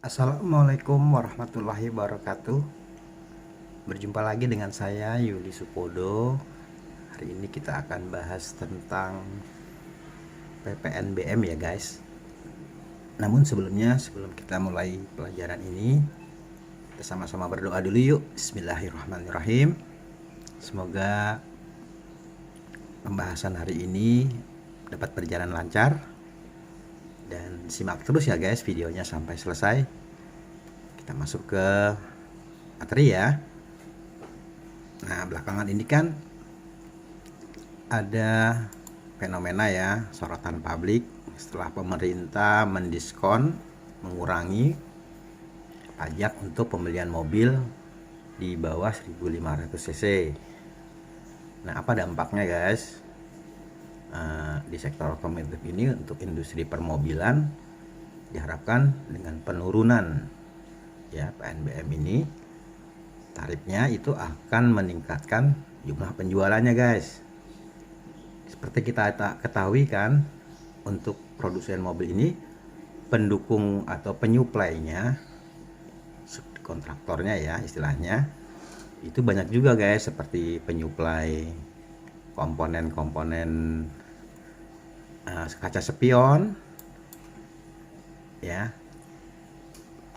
Assalamualaikum warahmatullahi wabarakatuh. Berjumpa lagi dengan saya Yuli Supodo. Hari ini kita akan bahas tentang PPNBM ya guys. Namun sebelum kita mulai pelajaran ini, kita sama-sama berdoa dulu yuk. Bismillahirrahmanirrahim. Semoga pembahasan hari ini dapat berjalan lancar. Dan simak terus ya guys videonya sampai selesai. Kita masuk ke materi ya. Nah, belakangan ini kan ada fenomena ya, sorotan publik setelah pemerintah mengurangi pajak untuk pembelian mobil di bawah 1500 cc. Nah, apa dampaknya guys? Di sektor otomotif ini untuk industri permobilan diharapkan dengan penurunan ya PNBM ini, tarifnya itu akan meningkatkan jumlah penjualannya guys. Seperti kita ketahui kan, untuk produsen mobil ini pendukung atau penyuplainya, kontraktornya ya istilahnya, itu banyak juga guys, seperti penyuplai komponen-komponen kaca spion ya.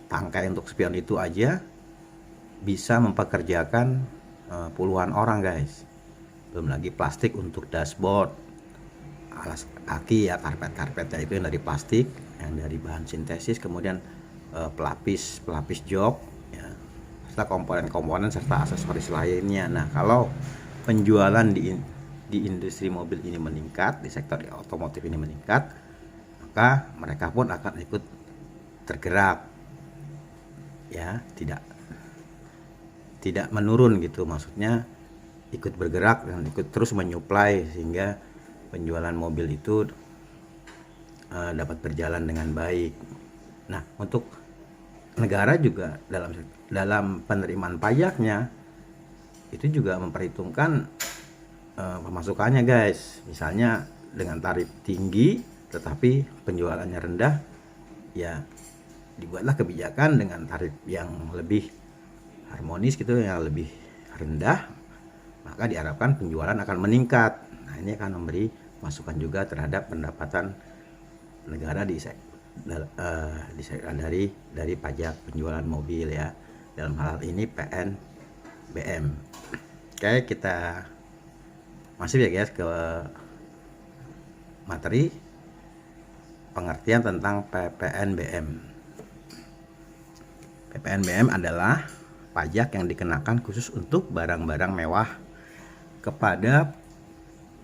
Tangkai untuk spion itu aja bisa mempekerjakan puluhan orang guys. Belum lagi plastik untuk dashboard, alas kaki ya, karpetnya itu yang dari plastik, yang dari bahan sintesis, kemudian pelapis jok ya, serta komponen-komponen serta aksesoris lainnya. Nah, kalau penjualan di industri mobil ini meningkat, di sektor otomotif ini meningkat, maka mereka pun akan ikut tergerak ya, tidak menurun gitu, maksudnya ikut bergerak dan ikut terus menyuplai sehingga penjualan mobil itu dapat berjalan dengan baik. Nah, untuk negara juga dalam penerimaan pajaknya itu juga memperhitungkan pemasukannya guys. Misalnya dengan tarif tinggi tetapi penjualannya rendah, ya dibuatlah kebijakan dengan tarif yang lebih harmonis gitu, yang lebih rendah, maka diharapkan penjualan akan meningkat. Nah, ini akan memberi masukan juga terhadap pendapatan negara dari pajak penjualan mobil ya, dalam hal ini PNBM. Oke, kita masuk ya guys ke materi pengertian tentang PPNBM. PPNBM adalah pajak yang dikenakan khusus untuk barang-barang mewah kepada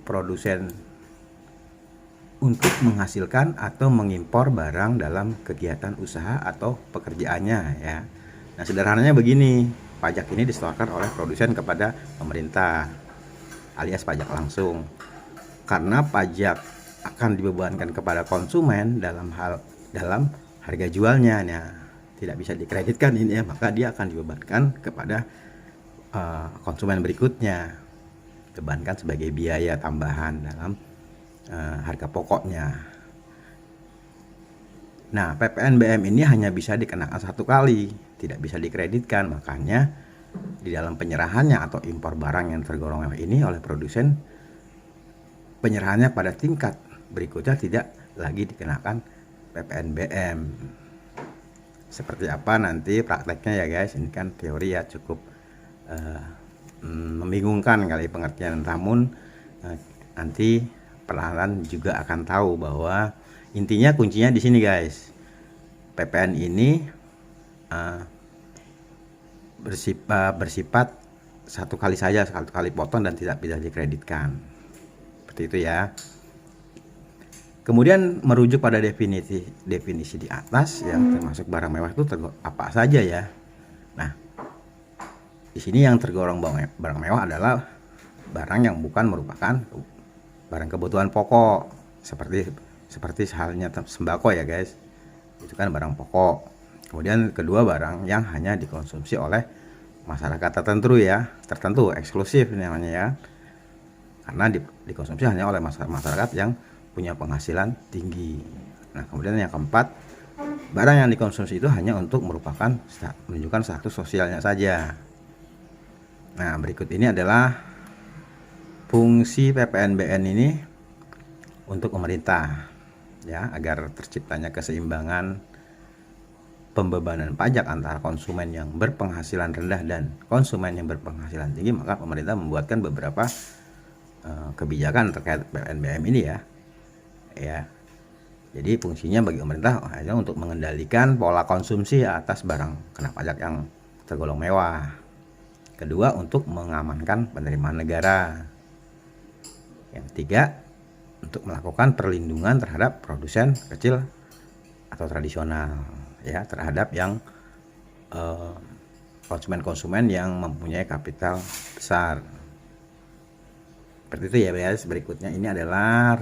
produsen untuk menghasilkan atau mengimpor barang dalam kegiatan usaha atau pekerjaannya ya. Nah, sederhananya begini, pajak ini disetorkan oleh produsen kepada pemerintah alias pajak langsung. Karena pajak akan dibebankan kepada konsumen dalam harga jualnya, nah, tidak bisa dikreditkan ini ya, maka dia akan dibebankan kepada konsumen berikutnya, dibebankan sebagai biaya tambahan dalam harga pokoknya. Nah, PPNBM ini hanya bisa dikenakan satu kali, tidak bisa dikreditkan, makanya di dalam penyerahannya atau impor barang yang tergolong mewah ini oleh produsen, penyerahannya pada tingkat berikutnya tidak lagi dikenakan PPNBM. Seperti apa nanti prakteknya ya guys, ini kan teori ya, cukup membingungkan kali pengertian, namun nanti perlahan juga akan tahu bahwa intinya kuncinya di sini guys. PPN ini bersifat satu kali saja, satu kali potong dan tidak bisa dikreditkan. Seperti itu ya. Kemudian merujuk pada definisi di atas yang termasuk barang mewah itu apa saja ya. Nah, di sini yang tergolong barang mewah adalah barang yang bukan merupakan barang kebutuhan pokok, seperti halnya sembako ya guys. Itu kan barang pokok. Kemudian kedua, barang yang hanya dikonsumsi oleh masyarakat tertentu, eksklusif namanya ya, karena dikonsumsi hanya oleh masyarakat yang punya penghasilan tinggi. Nah, kemudian yang keempat, barang yang dikonsumsi itu hanya untuk menunjukkan status sosialnya saja. Nah, berikut ini adalah fungsi PPNBM ini untuk pemerintah, ya, agar terciptanya keseimbangan pembebanan pajak antara konsumen yang berpenghasilan rendah dan konsumen yang berpenghasilan tinggi. Maka pemerintah membuatkan beberapa kebijakan terkait PPNBM ini, ya. Jadi fungsinya bagi pemerintah hanya untuk mengendalikan pola konsumsi atas barang kena pajak yang tergolong mewah. Kedua, untuk mengamankan penerimaan negara. Yang ketiga, untuk melakukan perlindungan terhadap produsen kecil atau tradisional, ya, terhadap yang konsumen-konsumen yang mempunyai kapital besar. Seperti itu ya, guys. Berikutnya ini adalah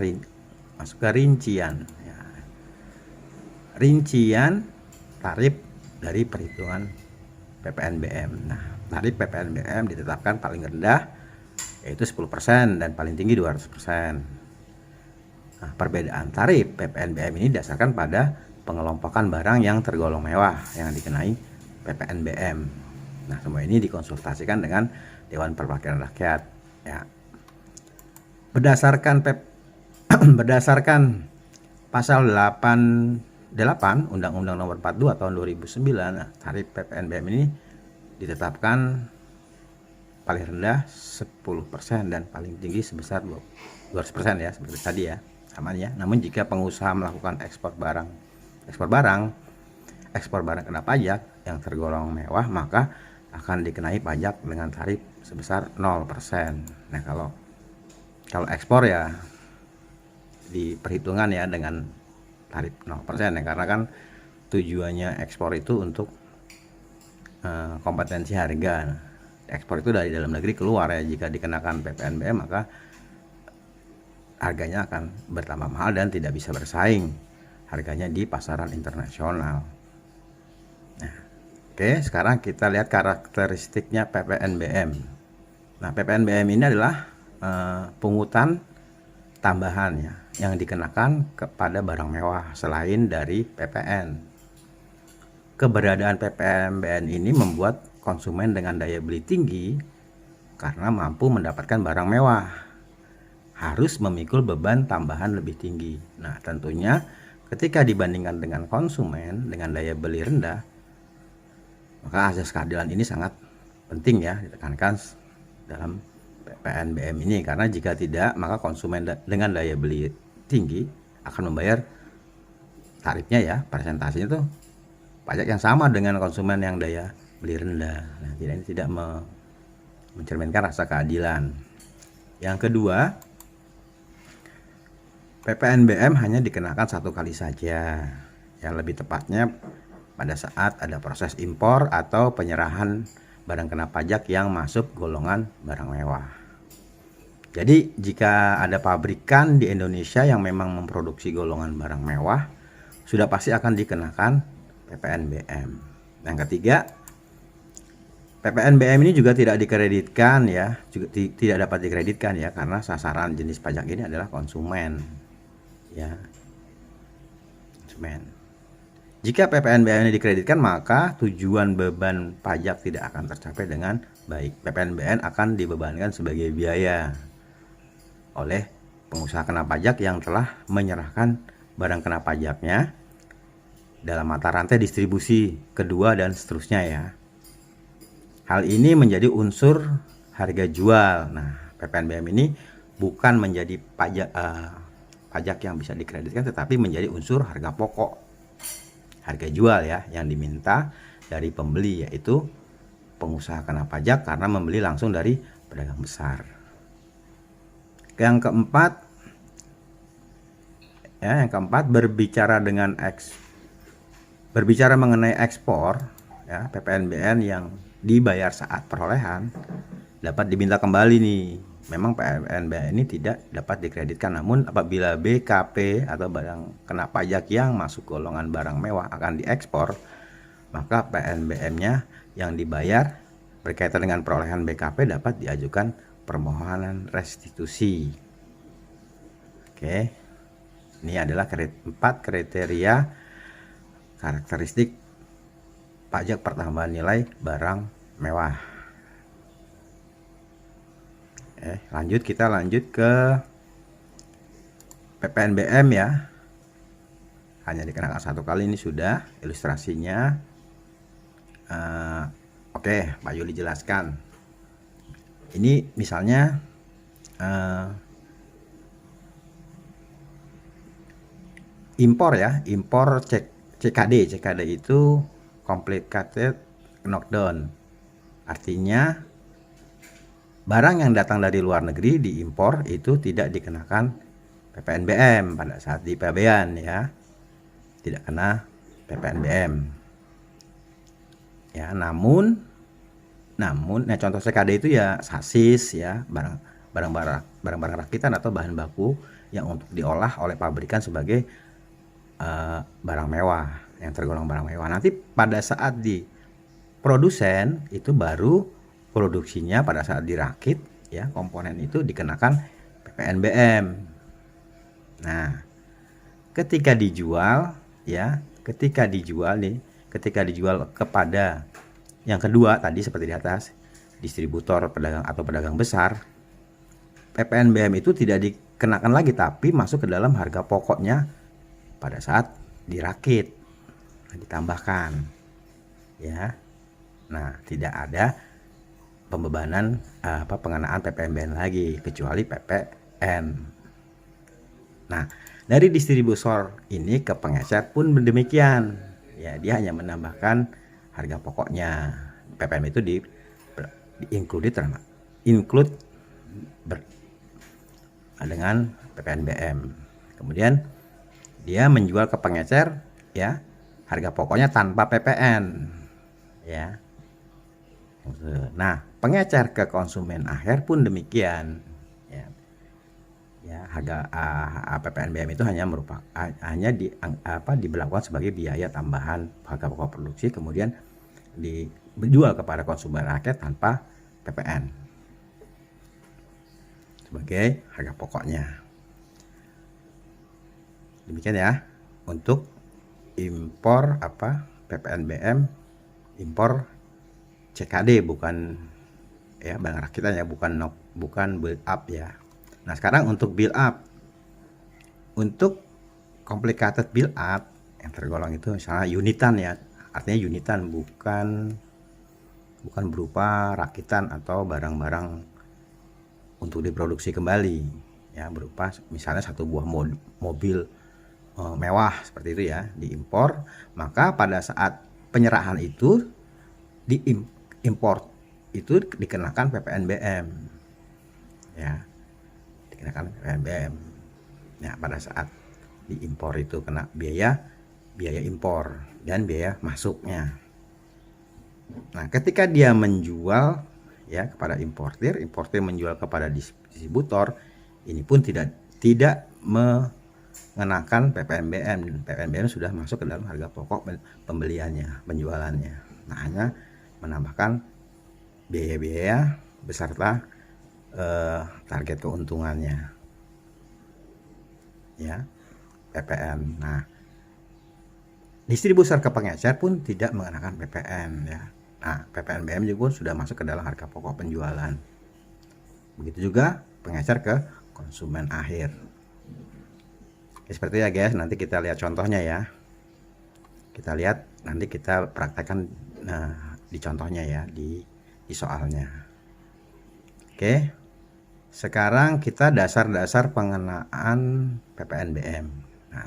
masuk ke rincian, ya. Rincian tarif dari perhitungan PPNBM. Nah, tarif PPNBM ditetapkan paling rendah yaitu 10% dan paling tinggi 200%. Nah, perbedaan tarif PPNBM ini didasarkan pada pengelompokan barang yang tergolong mewah yang dikenai PPNBM. Nah, semua ini dikonsultasikan dengan Dewan Perwakilan Rakyat, ya. Berdasarkan pasal 8 Undang-Undang Nomor 42 tahun 2009, nah, tarif PPNBM ini ditetapkan paling rendah 10% dan paling tinggi sebesar 200%, ya, seperti tadi, ya, aman, ya. Namun jika pengusaha melakukan ekspor barang kena pajak yang tergolong mewah, maka akan dikenai pajak dengan tarif sebesar 0%. Nah, kalau ekspor, ya, diperhitungkan, ya, dengan tarif 0%, ya, karena kan tujuannya ekspor itu untuk kompetensi harga. Nah, ekspor itu dari dalam negeri keluar, ya. Jika dikenakan PPNBM maka harganya akan bertambah mahal dan tidak bisa bersaing harganya di pasaran internasional. Nah, oke, sekarang kita lihat karakteristiknya PPNBM. Nah, PPNBM ini adalah pungutan tambahan, ya, yang dikenakan kepada barang mewah selain dari PPN. Keberadaan PPNBM ini membuat konsumen dengan daya beli tinggi karena mampu mendapatkan barang mewah harus memikul beban tambahan lebih tinggi. Nah, tentunya ketika dibandingkan dengan konsumen dengan daya beli rendah, maka asas keadilan ini sangat penting, ya, ditekankan dalam PPNBM ini, karena jika tidak maka konsumen dengan daya beli tinggi akan membayar tarifnya, ya, persentasenya itu pajak yang sama dengan konsumen yang daya beli rendah. Nah, ini tidak mencerminkan rasa keadilan. Yang kedua, PPNBM hanya dikenakan satu kali saja, yang lebih tepatnya pada saat ada proses impor atau penyerahan barang kena pajak yang masuk golongan barang mewah. Jadi jika ada pabrikan di Indonesia yang memang memproduksi golongan barang mewah, sudah pasti akan dikenakan PPNBM. Yang ketiga, PPNBM ini juga tidak dikreditkan, ya, juga tidak dapat dikreditkan, ya, karena sasaran jenis pajak ini adalah konsumen, ya, konsumen. Jika PPNBM ini dikreditkan, maka tujuan beban pajak tidak akan tercapai dengan baik. PPNBM akan dibebankan sebagai biaya oleh pengusaha kena pajak yang telah menyerahkan barang kena pajaknya dalam mata rantai distribusi kedua dan seterusnya, ya. Hal ini menjadi unsur harga jual. Nah, PPNBM ini bukan menjadi pajak yang bisa dikreditkan, tetapi menjadi unsur harga pokok, harga jual, ya, yang diminta dari pembeli, yaitu pengusaha kena pajak karena membeli langsung dari pedagang besar. Yang keempat, berbicara mengenai ekspor, ya, PPNBM yang dibayar saat perolehan dapat diminta kembali nih. Memang PPNBM ini tidak dapat dikreditkan, namun apabila BKP atau barang kena pajak yang masuk golongan barang mewah akan diekspor, maka PPNBM-nya yang dibayar berkaitan dengan perolehan BKP dapat diajukan permohonan restitusi. Oke, ini adalah 4 kriteria karakteristik pajak pertambahan nilai barang mewah. Kita lanjut ke PPNBM ya. Hanya dikenakan satu kali, ini sudah ilustrasinya. Oke, Pak Yuli jelaskan. Ini misalnya impor ya, impor CKD. CKD itu complicated knockdown. Artinya barang yang datang dari luar negeri diimpor itu tidak dikenakan PPNBM pada saat di pabean ya. Tidak kena PPNBM. Ya, namun contoh CKD itu ya sasis ya, barang-barang rakitan atau bahan baku yang untuk diolah oleh pabrikan sebagai barang mewah, yang tergolong barang mewah. Nanti pada saat di produsen itu baru produksinya pada saat dirakit ya, komponen itu dikenakan PPNBM. Nah, ketika dijual kepada yang kedua tadi seperti di atas, distributor, pedagang atau pedagang besar, PPNBM itu tidak dikenakan lagi tapi masuk ke dalam harga pokoknya pada saat dirakit, ditambahkan ya. Nah, tidak ada pembebanan pengenaan PPNBM lagi kecuali PPN. Nah, dari distributor ini ke pengecer pun demikian ya, dia hanya menambahkan harga pokoknya. PPN itu include dengan PPNBM. Kemudian dia menjual ke pengecer ya, harga pokoknya tanpa PPN ya. Nah, pengecer ke konsumen akhir pun demikian ya. Ya, harga PPNBM itu hanya diberlakukan sebagai biaya tambahan harga pokok produksi, kemudian dijual kepada konsumen akhir tanpa PPN sebagai harga pokoknya. Demikian ya untuk impor PPNBM, impor CKD, bukan ya barang rakitan ya, bukan build up ya. Nah, sekarang untuk build up, untuk complicated build up yang tergolong itu misalnya unitan ya, artinya unitan, bukan berupa rakitan atau barang-barang untuk diproduksi kembali ya, berupa misalnya satu buah mobil mewah seperti itu ya, diimpor. Maka pada saat penyerahan itu diimpor itu dikenakan PPNBM ya, dikenakan PPNBM ya. Pada saat diimpor itu kena biaya impor dan biaya masuknya. Nah, ketika dia menjual ya kepada importir menjual kepada distributor, ini pun tidak mengenakan PPNBM. PPNBM sudah masuk ke dalam harga pokok pembeliannya, penjualannya. Nah, hanya menambahkan biaya-biaya beserta target keuntungannya ya, PPN. Nah, distributor ke pengecer pun tidak mengenakan PPN ya. Nah, PPNBM juga sudah masuk ke dalam harga pokok penjualan. Begitu juga pengecer ke konsumen akhir. Ya, seperti ya guys, nanti kita lihat contohnya ya. Kita lihat, nanti kita praktekkan di contohnya ya, di soalnya. Oke. Sekarang kita dasar-dasar pengenaan PPNBM. Nah,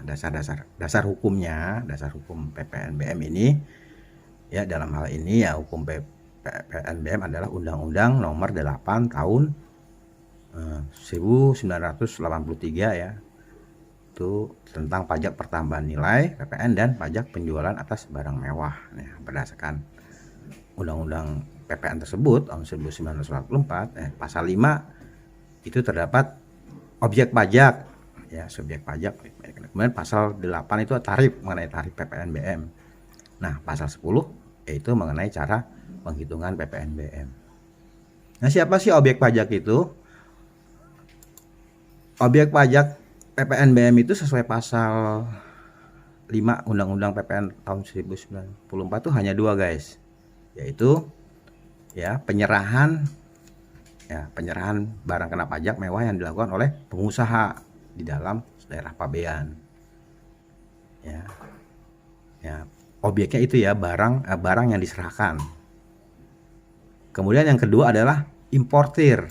dasar hukumnya, dasar hukum PPNBM ini ya, dalam hal ini ya hukum PPNBM adalah Undang-Undang Nomor 8 Tahun 1983 ya. Itu tentang pajak pertambahan nilai PPN dan pajak penjualan atas barang mewah. Nah, berdasarkan Undang-Undang PPN tersebut tahun 1984, pasal 5 itu terdapat objek pajak ya, subjek pajak. Kemudian pasal 8 itu mengenai tarif PPNBM. Nah, pasal 10 yaitu mengenai cara penghitungan PPNBM. Nah, siapa sih objek pajak itu? Objek pajak PPNBM itu sesuai pasal 5 Undang-Undang PPN tahun 1994 tuh hanya 2 guys, yaitu ya penyerahan barang kena pajak mewah yang dilakukan oleh pengusaha di dalam daerah pabean. Ya, objeknya itu ya barang yang diserahkan. Kemudian yang kedua adalah importir.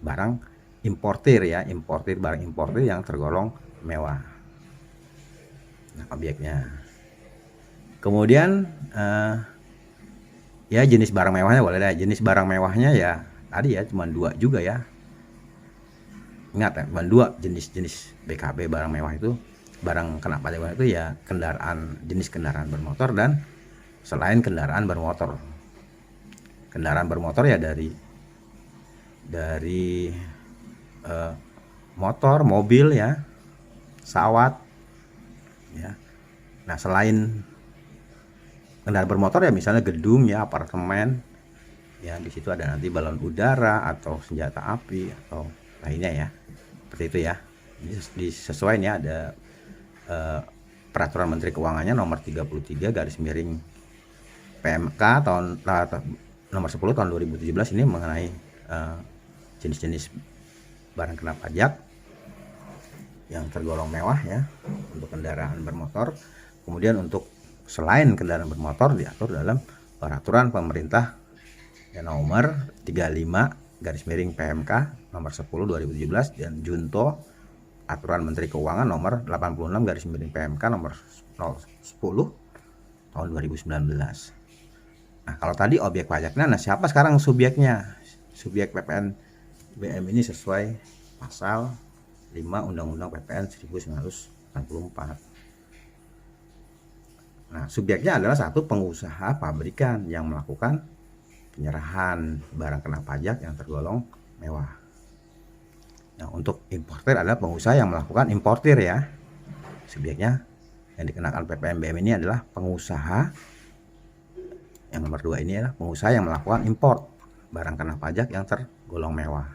Barang importir ya, barang importir yang tergolong mewah. Nah, objeknya. Kemudian ya jenis barang mewahnya boleh deh. Jenis barang mewahnya ya tadi ya cuma 2 juga ya. Ingat ya, cuma 2 jenis BKB barang mewah itu. Barang kena pajak itu ya jenis kendaraan bermotor dan selain kendaraan bermotor. Kendaraan bermotor ya dari motor, mobil ya, pesawat ya. Nah, selain kendaraan bermotor ya misalnya gedung ya, apartemen ya, di situ ada nanti balon udara atau senjata api atau lainnya ya. Seperti itu ya. Sesuai ini ada Peraturan Menteri Keuangannya nomor 33 garis miring PMK nomor 10 tahun 2017 ini mengenai jenis-jenis barang kena pajak yang tergolong mewah ya untuk kendaraan bermotor. Kemudian untuk selain kendaraan bermotor diatur dalam Peraturan Pemerintah yang nomor 35 garis miring PMK nomor 10 2017 dan Junto Aturan Menteri Keuangan nomor 86 garis miring PMK nomor 10 tahun 2019. Nah, kalau tadi objek pajaknya, nah siapa sekarang subjeknya? Subjek PPN BM ini sesuai pasal 5 Undang-Undang PPN 1994. Nah, subjeknya adalah satu pengusaha pabrikan yang melakukan penyerahan barang kena pajak yang tergolong mewah. Nah, untuk importir adalah pengusaha yang melakukan importir ya. Subjeknya yang dikenakan PPN BM ini adalah pengusaha. Yang nomor 2 ini adalah pengusaha yang melakukan import barang kena pajak yang tergolong mewah.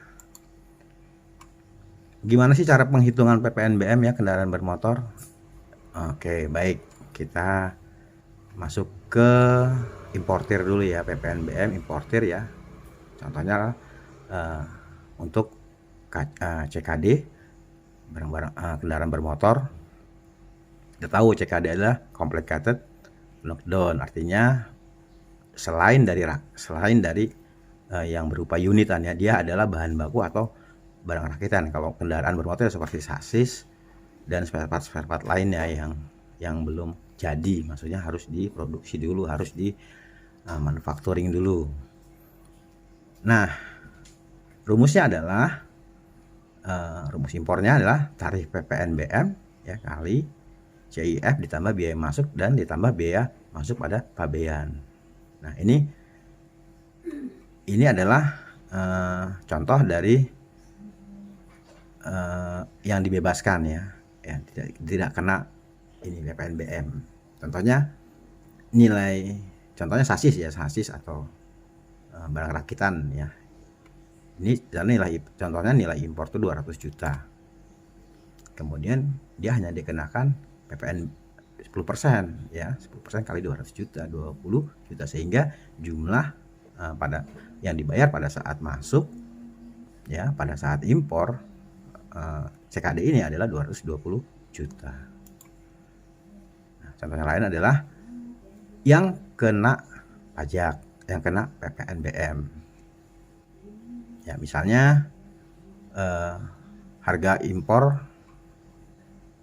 Gimana sih cara penghitungan PPN BM ya kendaraan bermotor? Oke, baik. Kita masuk ke importir dulu ya, PPN BM importir ya. Contohnya untuk CKD barang-barang kendaraan bermotor. Kita tahu CKD adalah complicated knockdown, artinya selain dari yang berupa unitan ya, dia adalah bahan baku atau barang rakitan. Kalau kendaraan bermotor seperti sasis dan spare part lainnya yang belum jadi, maksudnya harus diproduksi dulu, harus di manufacturing dulu. Nah, rumusnya adalah rumus impornya adalah tarif PPN BM ya kali CIF ditambah biaya masuk dan ditambah biaya masuk pada pabean. Nah, ini adalah contoh dari yang dibebaskan ya tidak kena ini PPN BM. Contohnya sasis atau barang rakitan ya. Ini contohnya nilai impor itu 200 juta. Kemudian dia hanya dikenakan PPN 10% ya, 10% kali 200 juta, 20 juta, sehingga jumlah yang dibayar pada saat masuk ya, pada saat impor CKD ini adalah 220 juta. Nah, contohnya lain adalah yang kena pajak, yang kena PPN BM. Ya, misalnya harga impor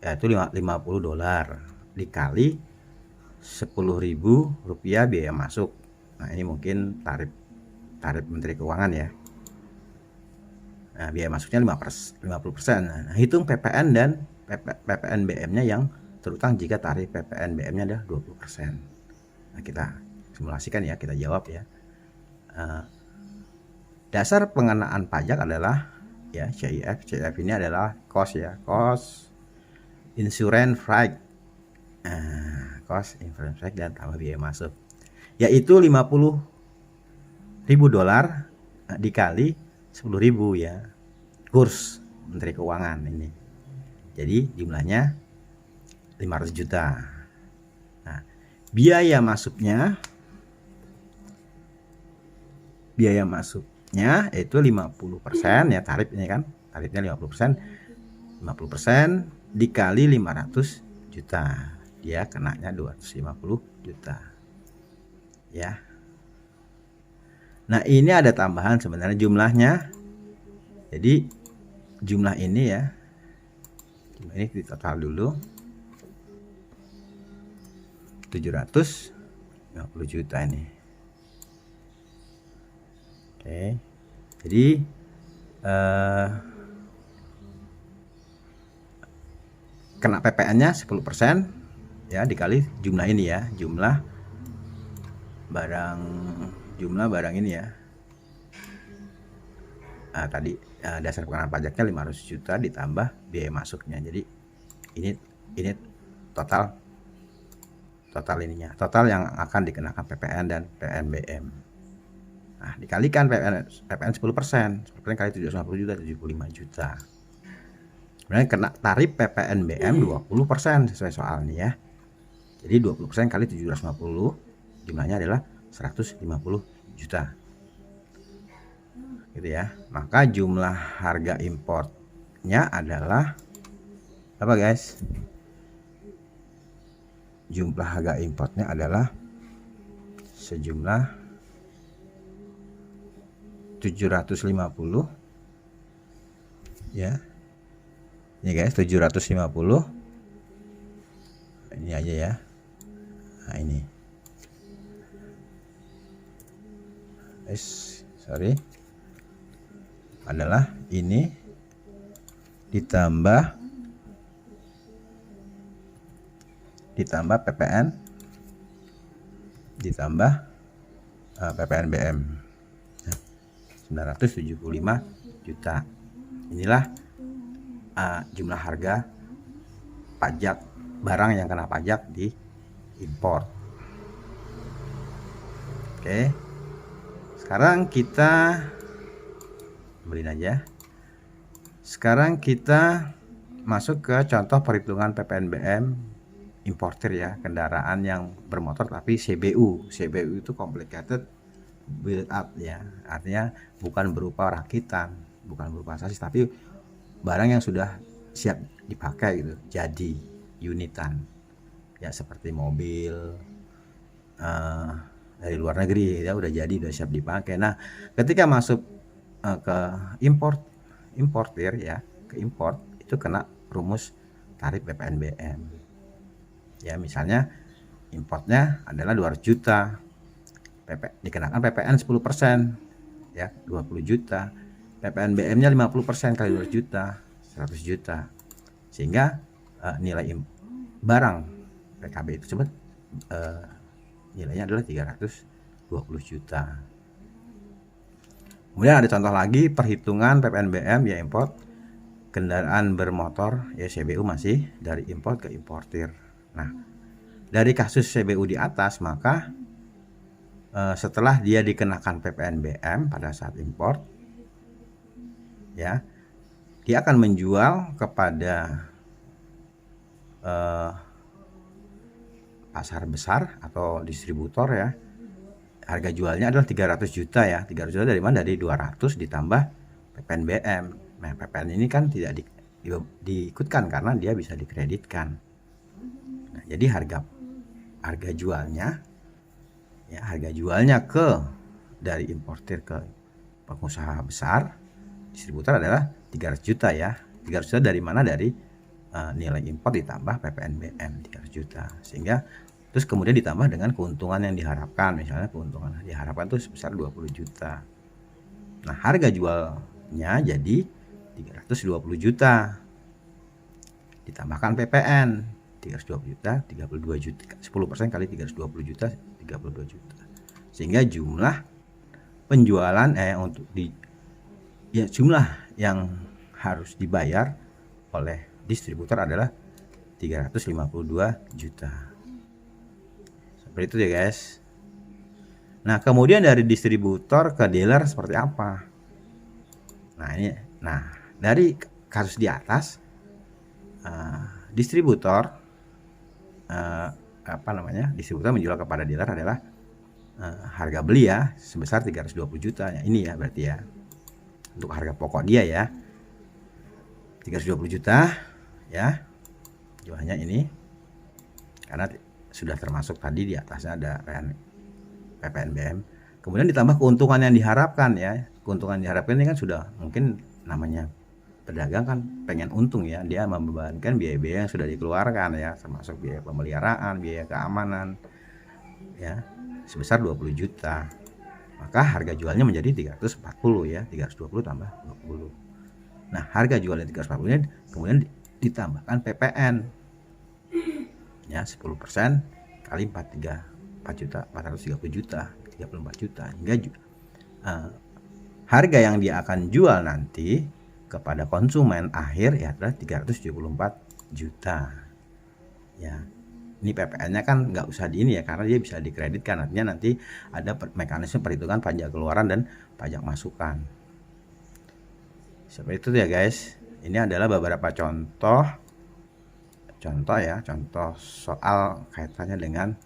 yaitu $50 dikali Rp10.000 biaya masuk. Nah, ini mungkin tarif Menteri Keuangan ya. Nah, biaya masuknya 50%. Nah, hitung PPN dan PPN BM-nya yang terutang jika tarif PPN BM-nya adalah 20%. Nah, kita simulasikan ya, kita jawab ya. Dasar pengenaan pajak adalah ya CIF. CIF ini adalah cost ya, cost insurance freight. Cost insurance freight dan tambah biaya masuk, yaitu $50.000 dikali 10.000 ya, kurs Menteri Keuangan ini. Jadi jumlahnya 500 juta. Nah, biaya masuknya itu 50% ya, tarif ini kan, tarifnya 50%. 50% dikali 500 juta. Dia kenanya 250 juta. Ya. Nah, ini ada tambahan sebenarnya jumlahnya. Jadi jumlah ini ya. Jumlah ini ditotal dulu. 750 juta ini. Oke. Jadi kena PPN-nya 10% ya, dikali jumlah ini ya, jumlah barang ini ya. Nah, tadi dasar pengenaan pajaknya 500 juta ditambah biaya masuknya. Jadi ini total ininya, total yang akan dikenakan PPN dan PNBM. Nah, dikalikan PPN 10%, 10% kali 750 juta, 75 juta. Sebenarnya kena tarif PPNBM 20% sesuai soal ini ya. Jadi 20% kali 750, jumlahnya adalah 150 juta. Gitu ya. Maka jumlah harga importnya adalah apa, guys? Jumlah harga importnya adalah sejumlah 750 ya. Ini guys, 750. Ini aja ya. Nah, ini. Sorry. Adalah ini ditambah PPN ditambah PPNBM 975 juta. Inilah jumlah harga pajak barang yang kena pajak di impor. Oke. Sekarang kita beliin aja. Sekarang kita masuk ke contoh perhitungan PPNBM importir ya, kendaraan yang bermotor tapi CBU. CBU itu complicated build up ya. Artinya bukan berupa rakitan, bukan berupa sasis, tapi barang yang sudah siap dipakai gitu, jadi unitan. Ya seperti mobil dari luar negeri ya, udah jadi, udah siap dipakai. Nah, ketika masuk ke importir ya, ke import itu kena rumus tarif PPNBM. Ya, misalnya importnya adalah 200 juta. Dikenakan PPN 10% ya, 20 juta. PPNBM-nya 50% kali 200 juta, 100 juta. Sehingga nilai barang PKB tersebut nilainya adalah 320 juta. Kemudian ada contoh lagi perhitungan PPNBM ya, import kendaraan bermotor ya, CBU masih dari import ke importir. Nah, dari kasus CBU di atas, maka setelah dia dikenakan PPNBM pada saat import ya, dia akan menjual kepada pasar besar atau distributor ya. Harga jualnya adalah 300 juta ya. 300 juta dari mana? Dari 200 ditambah PPNBM. Nah, PPN ini kan tidak diikutkan karena dia bisa dikreditkan. Nah, jadi harga jualnya ya, harga jualnya dari importir ke pengusaha besar distributor adalah 300 juta ya. 300 juta dari mana? Dari nilai import ditambah PPNBM 300 juta. Sehingga terus kemudian ditambah dengan keuntungan yang diharapkan. Misalnya keuntungan yang diharapkan itu sebesar 20 juta. Nah, harga jualnya jadi 320 juta. Ditambahkan PPN 320 juta, 32 juta. 10% kali 320 juta, 32 juta. Sehingga jumlah penjualan jumlah yang harus dibayar oleh distributor adalah 352 juta. Seperti itu ya, guys. Nah, kemudian dari distributor ke dealer seperti apa? Nah, dari kasus di atas, distributor distributor menjual kepada dealer adalah harga beli ya sebesar 320 juta ya, ini ya berarti ya untuk harga pokok dia ya 320 juta ya jualnya ini, karena sudah termasuk tadi di atasnya ada PPNBM. Kemudian ditambah keuntungan yang diharapkan ya, keuntungan yang diharapkan ini kan sudah mungkin namanya pedagang kan pengen untung ya, dia membebankan biaya-biaya yang sudah dikeluarkan ya, termasuk biaya pemeliharaan, biaya keamanan ya sebesar 20 juta. Maka harga jualnya menjadi 340 ya, 320 tambah 20. Nah, harga jualnya 340 ini kemudian ditambahkan PPN ya 10% kali 4 juta 430 juta 34 juta hingga harga yang dia akan jual nanti kepada konsumen akhir ya adalah 374 juta ya. Ini PPN-nya kan nggak usah di ini ya, karena dia bisa dikreditkan, artinya nanti ada mekanisme perhitungan pajak keluaran dan pajak masukan. Seperti itu ya guys. Ini adalah beberapa contoh ya, contoh soal kaitannya dengan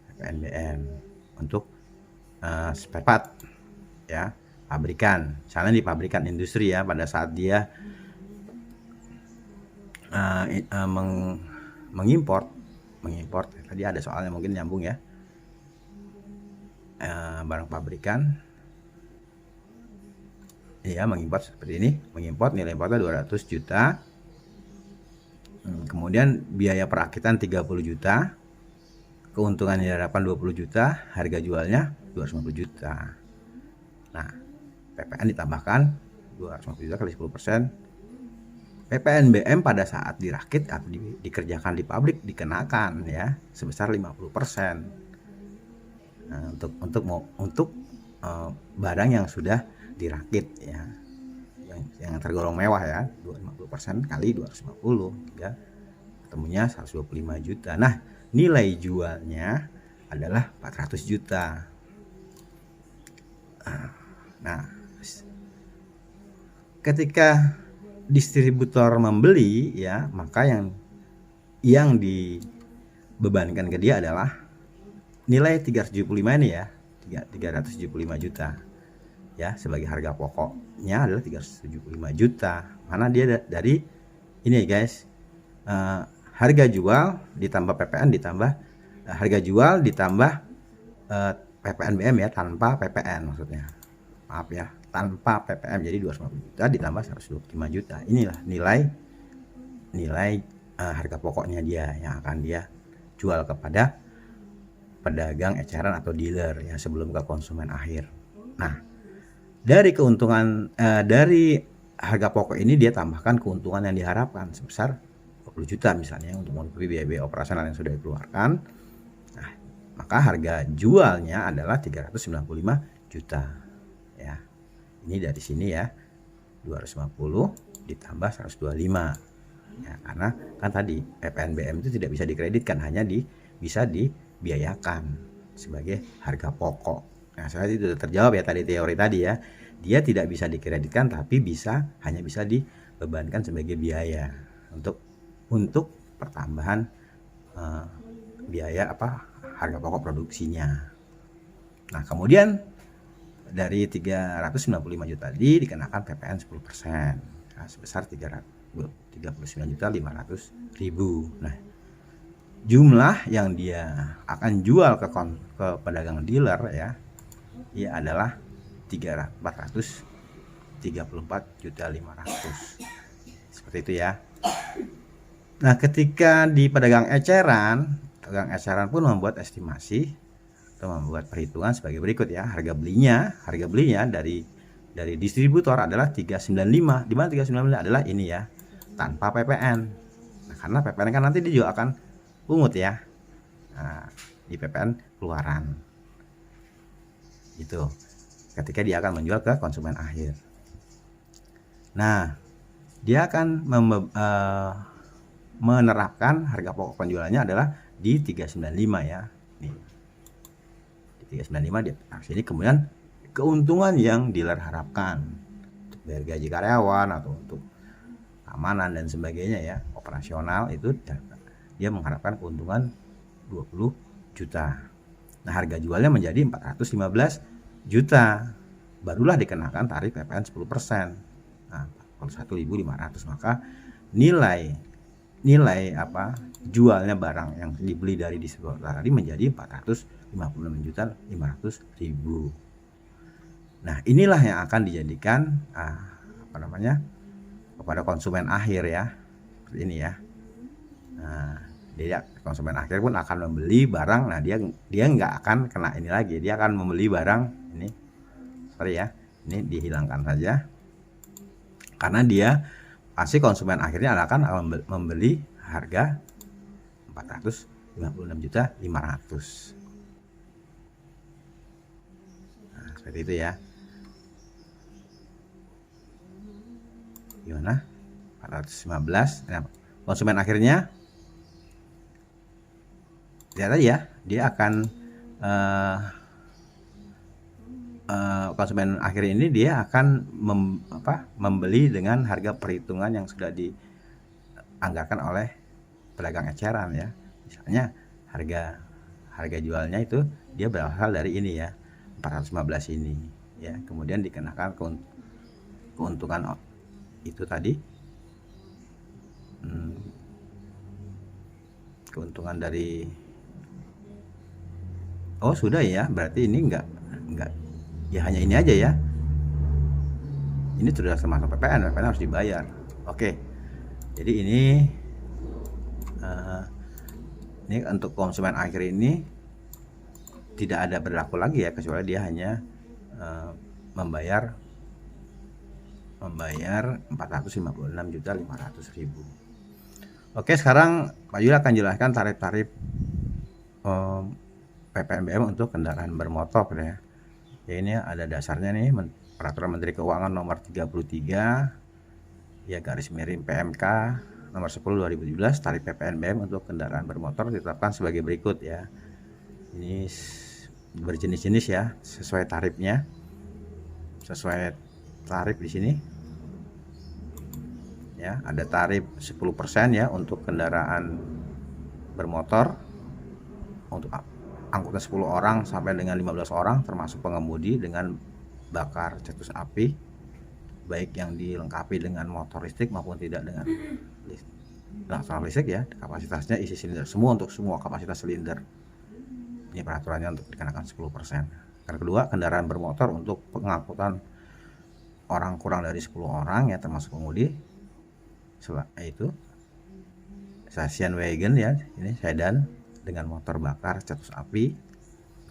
PPNBM untuk spare part ya, pabrikan. Misalnya di pabrikan industri ya, pada saat dia mengimport tadi ada soalnya mungkin nyambung ya, barang pabrikan ya, mengimport seperti ini, mengimport nilai importnya 200 juta, kemudian biaya perakitan 30 juta, keuntungan yang diharapkan 20 juta, harga jualnya 250 juta. Nah, PPN ditambahkan 250 juta kali 10%. PPNBM pada saat dirakit atau dikerjakan di pabrik dikenakan ya sebesar 50%. Nah, untuk barang yang sudah dirakit ya, yang tergolong mewah ya, 50% kali 250 ya, ketemunya 125 juta. Nah, nilai jualnya adalah 400 juta. Nah, ketika distributor membeli ya, maka yang dibebankan ke dia adalah nilai 375 ini ya, 375 juta ya, sebagai harga pokoknya adalah 375 juta. Mana dia dari ini guys, harga jual ditambah PPN ditambah harga jual ditambah PPNBM ya, tanpa PPN maksudnya, maaf ya, tanpa PPN, jadi 250 juta ditambah 125 juta. Inilah nilai harga pokoknya dia yang akan dia jual kepada pedagang eceran atau dealer ya sebelum ke konsumen akhir. Nah, dari keuntungan dari harga pokok ini dia tambahkan keuntungan yang diharapkan sebesar 20 juta misalnya untuk menutupi biaya-biaya operasional yang sudah dikeluarkan. Nah, maka harga jualnya adalah 395 juta ya. Ini dari sini ya, 250 ditambah 125 ya, karena kan tadi PPNBM itu tidak bisa dikreditkan, hanya bisa dibiayakan sebagai harga pokok. Nah, saya itu sudah terjawab ya tadi teori tadi ya, dia tidak bisa dikreditkan tapi hanya bisa dibebankan sebagai biaya untuk pertambahan biaya harga pokok produksinya. Nah, kemudian dari 395 juta tadi dikenakan PPN 10% nah, sebesar 39.500.000. Nah, jumlah yang dia akan jual ke pedagang dealer ya adalah 434.500.000. Seperti itu ya. Nah, ketika di pedagang eceran pun membuat estimasi atau membuat perhitungan sebagai berikut ya. Harga belinya dari distributor adalah 395. Di mana 395 adalah ini ya, tanpa PPN. Nah, karena PPN kan nanti dia juga akan pungut ya. Nah, di PPN keluaran. Itu. Ketika dia akan menjual ke konsumen akhir. Nah, dia akan menerapkan harga pokok penjualannya adalah di 395 ya. Nih. 395 di sini, kemudian keuntungan yang dealer harapkan untuk bayar gaji karyawan atau untuk keamanan dan sebagainya ya, operasional itu dia mengharapkan keuntungan 20 juta. Nah, harga jualnya menjadi 415 juta. Barulah dikenakan tarif PPN 10%. Nah, 41.500, maka nilai jualnya barang yang dibeli dari distributor tadi menjadi 456.500.000. Nah, inilah yang akan dijadikan kepada konsumen akhir ya, seperti ini ya. Nah, dia konsumen akhir pun akan membeli barang. Nah, dia nggak akan kena ini lagi, dia akan membeli barang ini, sorry ya, ini dihilangkan saja, karena dia pasti konsumen akhirnya akan membeli harga 456.500.000. Nah, seperti itu ya. Gimana? 415. Nah, konsumen akhirnya lihat aja, dia akan konsumen akhir ini dia akan membeli dengan harga perhitungan yang sudah dianggarkan oleh pedagang eceran ya. Misalnya harga jualnya itu dia berasal dari ini ya, 415 ini ya. Kemudian dikenakan keuntungan itu tadi, keuntungan dari sudah ya, berarti ini enggak ya, hanya ini aja ya, ini sudah termasuk PPN harus dibayar. Oke, jadi ini untuk konsumen akhir ini tidak ada berlaku lagi ya, kecuali dia hanya membayar 456.500.000. Oke, sekarang Pak Yul akan jelaskan tarif-tarif PPNBM untuk kendaraan bermotor ya. Ya, ini ada dasarnya nih, Peraturan Menteri Keuangan nomor 33 ya _ PMK nomor 10/2017. Tarif PPNBM untuk kendaraan bermotor ditetapkan sebagai berikut ya. Ini berjenis-jenis ya, sesuai tarifnya, sesuai tarif di sini ya. Ada tarif 10% ya untuk kendaraan bermotor untuk angkutan 10 orang sampai dengan 15 orang termasuk pengemudi dengan bakar cetus api, baik yang dilengkapi dengan motor listrik maupun tidak dengan listrik ya. Kapasitasnya isi silinder semua, untuk semua kapasitas silinder. Ini peraturannya untuk dikenakan 10%. Yang kedua, kendaraan bermotor untuk pengangkutan orang kurang dari 10 orang ya, termasuk pengemudi, yaitu station wagon ya, ini sedan dengan motor bakar cetus api,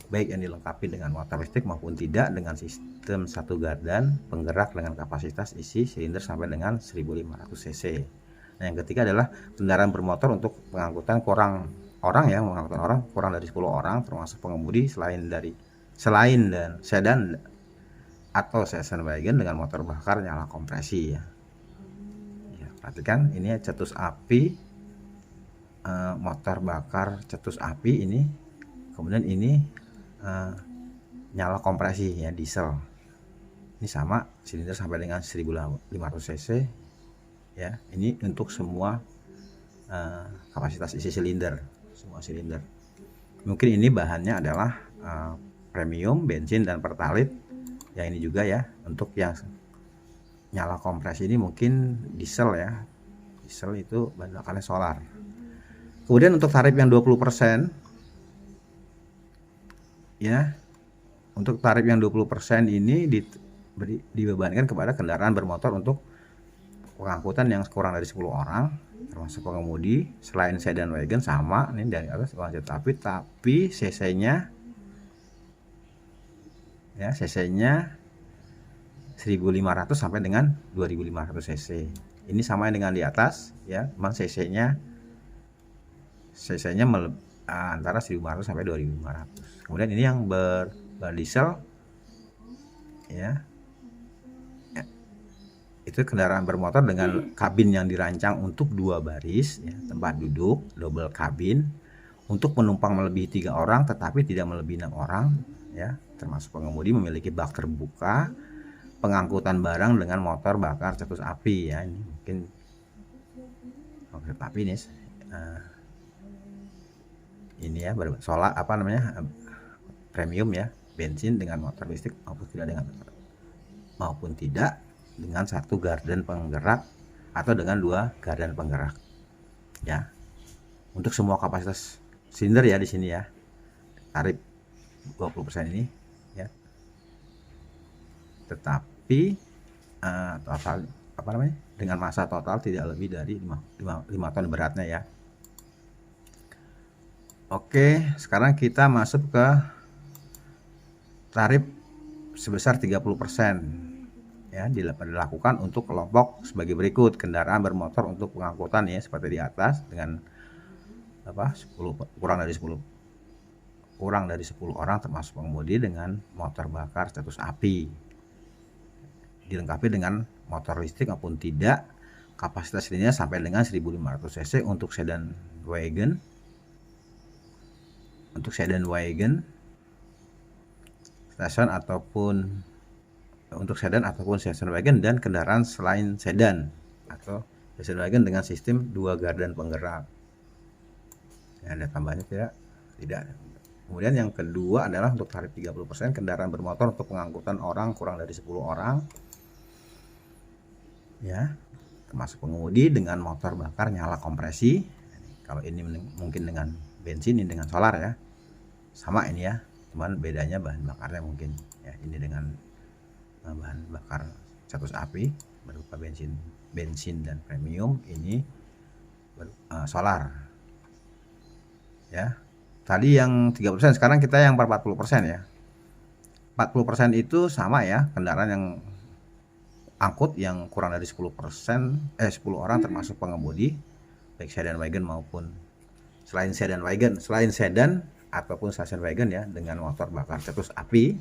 baik yang dilengkapi dengan motor listrik maupun tidak, dengan sistem satu gardan penggerak dengan kapasitas isi silinder sampai dengan 1.500 cc. Nah, yang ketiga adalah kendaraan bermotor untuk pengangkutan mengangkut orang kurang dari 10 orang termasuk pengemudi selain dan sedan atau station wagon dengan motor bakar nyala kompresi ya. Perhatikan ini cetus api, motor bakar cetus api ini, kemudian ini nyala kompresi ya, diesel. Ini sama, silinder sampai dengan 1.500 cc ya. Ini untuk semua kapasitas isi silinder, semua silinder. Mungkin ini bahannya adalah premium, bensin dan pertalite. Ya, ini juga ya, untuk yang nyala kompresi ini mungkin diesel ya. Diesel itu bahan bakarnya solar. Kemudian untuk tarif yang 20% ya, untuk tarif yang 20% ini dibebankan kepada kendaraan bermotor untuk pengangkutan yang kurang dari 10 orang termasuk pengemudi selain sedan wagon, sama ini dari atas tapi cc-nya ya, cc-nya 1.500 sampai dengan 2.500 cc. Ini sama dengan di atas ya, memang cc-nya antara 1.500 sampai 2.500. Kemudian ini yang berdiesel ya, itu kendaraan bermotor dengan kabin yang dirancang untuk 2 baris ya, tempat duduk double kabin untuk penumpang melebihi 3 orang tetapi tidak melebihi 6 orang ya, termasuk pengemudi memiliki bak terbuka, pengangkutan barang dengan motor bakar cetus api ya. Ini mungkin motor api ini ini ya, solar apa namanya, premium ya, bensin dengan motor listrik maupun tidak dengan satu gardan penggerak atau dengan dua gardan penggerak ya. Untuk semua kapasitas silinder ya di sini ya, tarif 20% ini ya. Tetapi total apa namanya, dengan massa total tidak lebih dari 5 ton beratnya ya. Oke, sekarang kita masuk ke tarif sebesar 30% ya, dilakukan untuk kelompok sebagai berikut: kendaraan bermotor untuk pengangkutan ya, seperti di atas, dengan apa, 10 kurang dari 10 orang termasuk pengemudi dengan motor bakar status api, dilengkapi dengan motor listrik maupun tidak, kapasitas listriknya sampai dengan 1500 cc untuk sedan wagon, stasiun ataupun station wagon, dan kendaraan selain sedan atau station wagon dengan sistem 2 gardan penggerak. Ya, ada tambahannya tidak. Kemudian yang kedua adalah untuk tarif 30% kendaraan bermotor untuk pengangkutan orang kurang dari 10 orang ya, termasuk pengemudi dengan motor bakar nyala kompresi. Kalau ini mungkin dengan bensin, ini dengan solar ya, sama ini ya, cuman bedanya bahan bakarnya mungkin ya, ini dengan bahan bakar status api berupa bensin dan premium, ini solar ya. Tadi yang 30%, sekarang kita yang 40% ya. 40% itu sama ya, kendaraan yang angkut yang kurang dari 10 orang termasuk pengemudi, baik sedan wagon maupun selain sedan ataupun station wagon ya, dengan motor bakar status api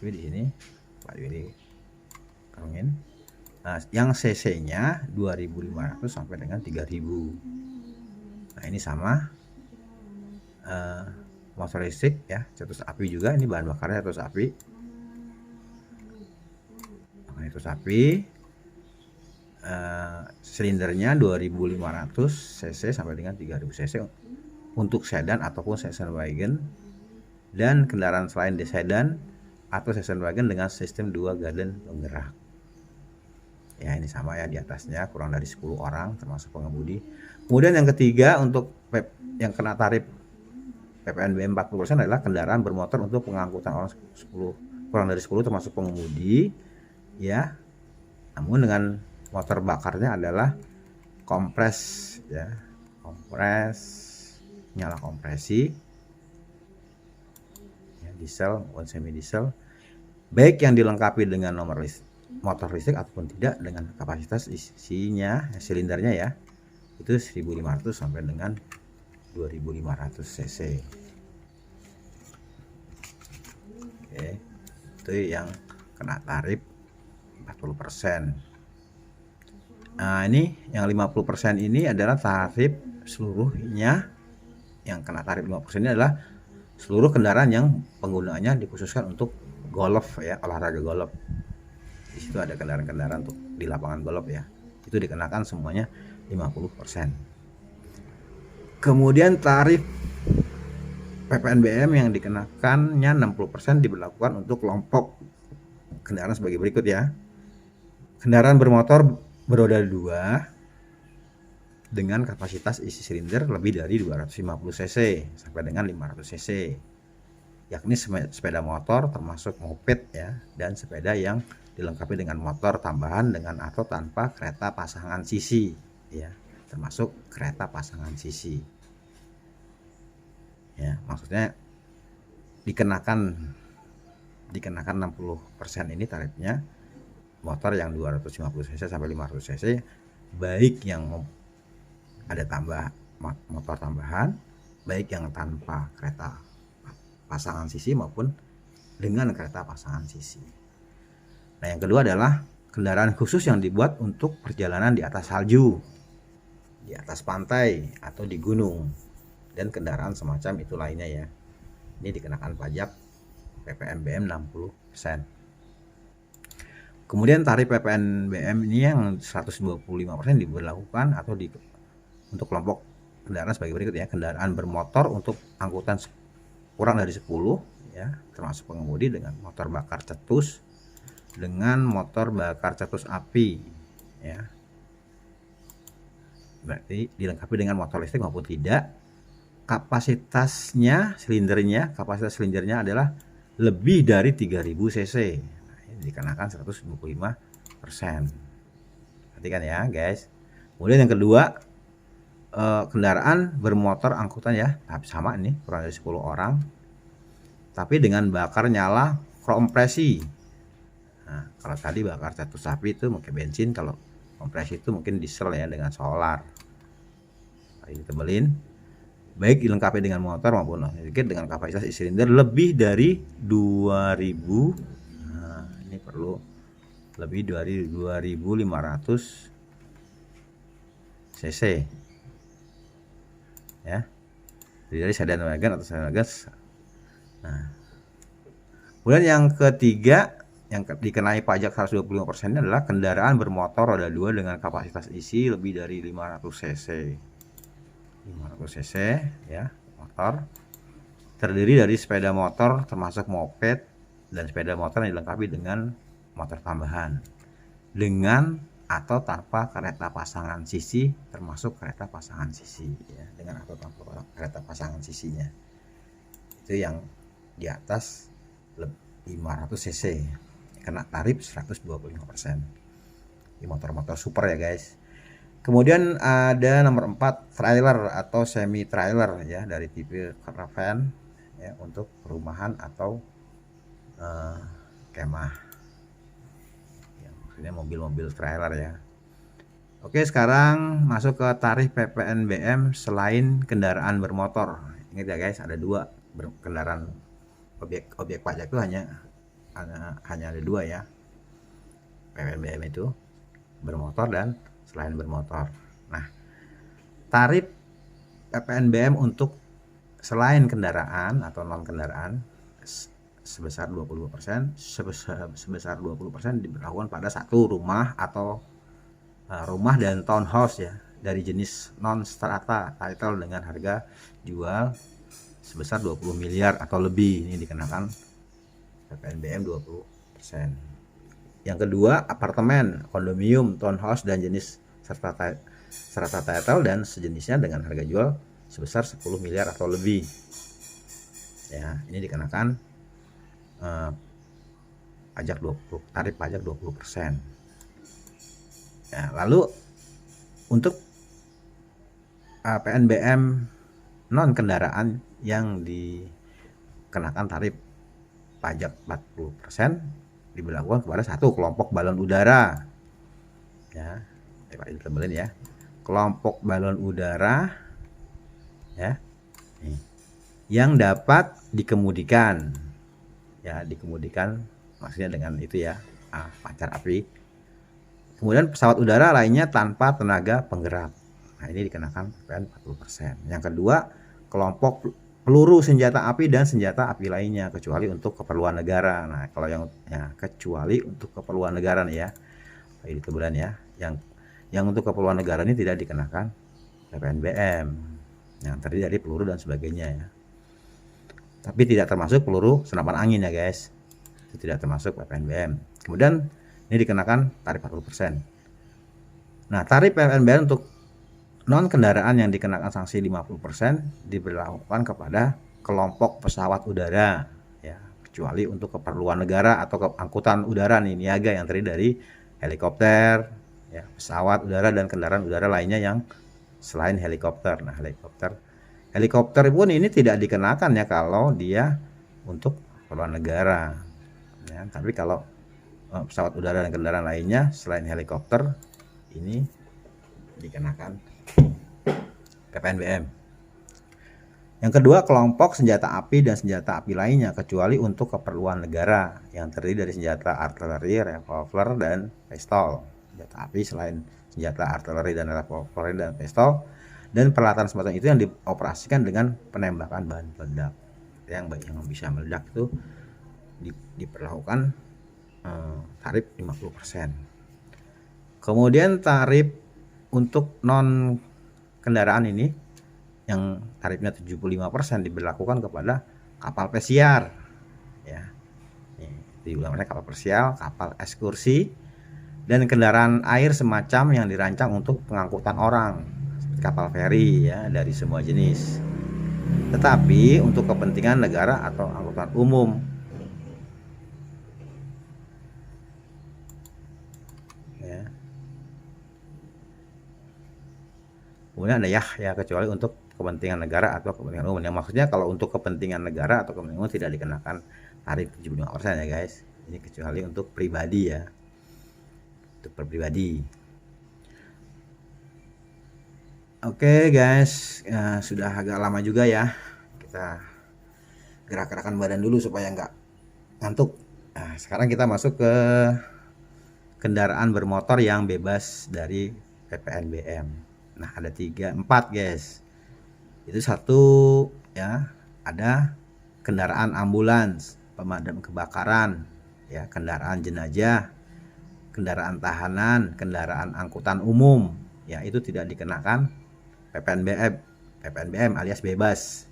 di sini Pak Willy karungin. Nah, yang cc-nya 2500 sampai dengan 3000. Nah, ini sama motor listrik ya, status api juga, ini bahan bakarnya status api. Silindernya 2500 cc sampai dengan 3000 cc untuk sedan ataupun station wagon, dan kendaraan selain di sedan atau station wagon dengan sistem 2 gardan penggerak ya. Ini sama ya, di atasnya kurang dari 10 orang termasuk pengemudi. Kemudian yang ketiga, untuk yang kena tarif PPNBM 40% adalah kendaraan bermotor untuk pengangkutan orang kurang dari 10 termasuk pengemudi ya, namun dengan motor bakarnya adalah kompres ya, nyala kompresi ya, diesel maupun semi diesel, baik yang dilengkapi dengan motor listrik ataupun tidak, dengan kapasitas isinya silindernya ya, itu 1500 sampai dengan 2500 cc. Oke, itu yang kena tarif 40%. Nah, ini yang 50% ini adalah tarif seluruhnya. Yang kena tarif 50% ini adalah seluruh kendaraan yang penggunaannya dikhususkan untuk golf ya, olahraga golf. Di situ ada kendaraan-kendaraan untuk di lapangan golf ya, itu dikenakan semuanya 50%. Kemudian tarif PPNBM yang dikenakannya 60% diberlakukan untuk kelompok kendaraan sebagai berikut ya. Kendaraan bermotor beroda 2 dengan kapasitas isi silinder lebih dari 250 cc sampai dengan 500 cc, yakni sepeda motor termasuk moped ya, dan sepeda yang dilengkapi dengan motor tambahan dengan atau tanpa kereta pasangan sisi ya, termasuk kereta pasangan sisi ya. Maksudnya dikenakan 60% ini tarifnya motor yang 250 cc sampai 500 cc, baik yang ada motor tambahan, baik yang tanpa kereta pasangan sisi maupun dengan kereta pasangan sisi. Nah, yang kedua adalah kendaraan khusus yang dibuat untuk perjalanan di atas salju, di atas pantai atau di gunung, dan kendaraan semacam itu lainnya ya. Ini dikenakan pajak PPNBM 60%. Kemudian tarif PPNBM ini yang 125% diberlakukan atau untuk kelompok kendaraan sebagai berikut ya. Kendaraan bermotor untuk angkutan kurang dari 10 ya, termasuk pengemudi dengan motor bakar cetus dengan motor bakar cetus api ya. Berarti dilengkapi dengan motor listrik maupun tidak. Kapasitas silindernya adalah lebih dari 3000 cc. Nah, ini dikenakan 125%. Perhatikan ya guys. Kemudian yang kedua, kendaraan bermotor angkutan ya, tahap sama ini kurang dari 10 orang, tapi dengan bakar nyala kompresi. Nah, kalau tadi bakar cetus api itu mungkin bensin, kalau kompresi itu mungkin diesel ya dengan solar. Ini ditebelin, baik dilengkapi dengan motor maupun non-listrik dengan kapasitas isi silinder lebih dari 2000. Nah, ini perlu lebih dari 2500 cc ya, dari sedan wagon atau sedan wagon. Nah, kemudian yang ketiga yang dikenai pajak 125% adalah kendaraan bermotor roda 2 dengan kapasitas isi lebih dari 500 cc. 500 cc ya, motor terdiri dari sepeda motor termasuk moped dan sepeda motor yang dilengkapi dengan motor tambahan dengan atau tanpa kereta pasangan sisi, termasuk kereta pasangan sisi ya, dengan atau tanpa kereta pasangan sisinya. Itu yang di atas 500 cc kena tarif 125%. Di motor-motor super ya guys. Kemudian ada nomor 4, trailer atau semi trailer ya, dari tipe caravan ya, untuk perumahan atau kemah. Mobil-mobil trailer ya. Oke, sekarang masuk ke tarif PPNBM selain kendaraan bermotor. Ingat ya guys, ada dua kendaraan objek pajak itu hanya ada dua ya. PPNBM itu bermotor dan selain bermotor. Nah, tarif PPNBM untuk selain kendaraan atau non kendaraan sebesar 20%, sebesar 20% diberlakukan pada satu rumah atau rumah dan townhouse ya, dari jenis non strata title dengan harga jual sebesar 20 miliar atau lebih. Ini dikenakan PPNBM 20%. Yang kedua, apartemen, kondominium, townhouse dan jenis strata title dan sejenisnya dengan harga jual sebesar 10 miliar atau lebih. Ya, ini dikenakan tarif pajak 20%. Ya, lalu untuk PNBM non kendaraan yang dikenakan tarif pajak 40% diberlakukan kepada satu kelompok balon udara. Ya, ditebelin ya. Kelompok balon udara ya. Nih, yang dapat dikemudikan. Ya, dikemudikan maksudnya dengan itu ya, pancar api. Kemudian pesawat udara lainnya tanpa tenaga penggerak. Nah, ini dikenakan PPN 40%. Yang kedua, kelompok peluru senjata api dan senjata api lainnya kecuali untuk keperluan negara. Nah, kalau yang kecuali untuk keperluan negara nih ya. Ini kebetulan ya. Yang untuk keperluan negara ini tidak dikenakan PPNBM. Yang terdiri dari peluru dan sebagainya ya. Tapi tidak termasuk peluru senapan angin ya guys, itu tidak termasuk PPNBM. Kemudian ini dikenakan tarif 40%. Nah, tarif PPNBM untuk non kendaraan yang dikenakan sanksi 50% diberlakukan kepada kelompok pesawat udara ya, kecuali untuk keperluan negara atau angkutan udara nih, niaga, yang terdiri dari helikopter ya, pesawat udara dan kendaraan udara lainnya yang selain helikopter. Nah, helikopter pun ini tidak dikenakan ya kalau dia untuk keperluan negara ya, tapi kalau pesawat udara dan kendaraan lainnya selain helikopter ini dikenakan PPNBM. Yang kedua, kelompok senjata api dan senjata api lainnya kecuali untuk keperluan negara yang terdiri dari senjata artileri, revolver dan pistol. Senjata api selain senjata artileri dan revolver dan pistol dan peralatan semacam itu yang dioperasikan dengan penembakan bahan peledak yang bisa meledak itu diperlakukan tarif 50%. Kemudian tarif untuk non kendaraan ini yang tarifnya 75% diberlakukan kepada kapal pesiar ya. 75% kapal pesiar, kapal ekskursi, dan kendaraan air semacam yang dirancang untuk pengangkutan orang seperti kapal feri ya dari semua jenis. Tetapi untuk kepentingan negara atau angkutan umum. Ya. Kemudian ada ya kecuali untuk kepentingan negara atau kepentingan umum. Yang maksudnya kalau untuk kepentingan negara atau kepentingan umum tidak dikenakan tarif 75% ya guys. Ini kecuali untuk pribadi ya. Untuk pribadi. Oke guys, sudah agak lama juga ya. Kita gerak-gerakan badan dulu supaya nggak ngantuk. Nah, sekarang kita masuk ke kendaraan bermotor yang bebas dari PPNBM. Nah, ada 4 guys. Itu satu ya, ada kendaraan ambulans, pemadam kebakaran, ya, kendaraan jenazah, kendaraan tahanan, kendaraan angkutan umum, ya itu tidak dikenakan PPNBM alias bebas.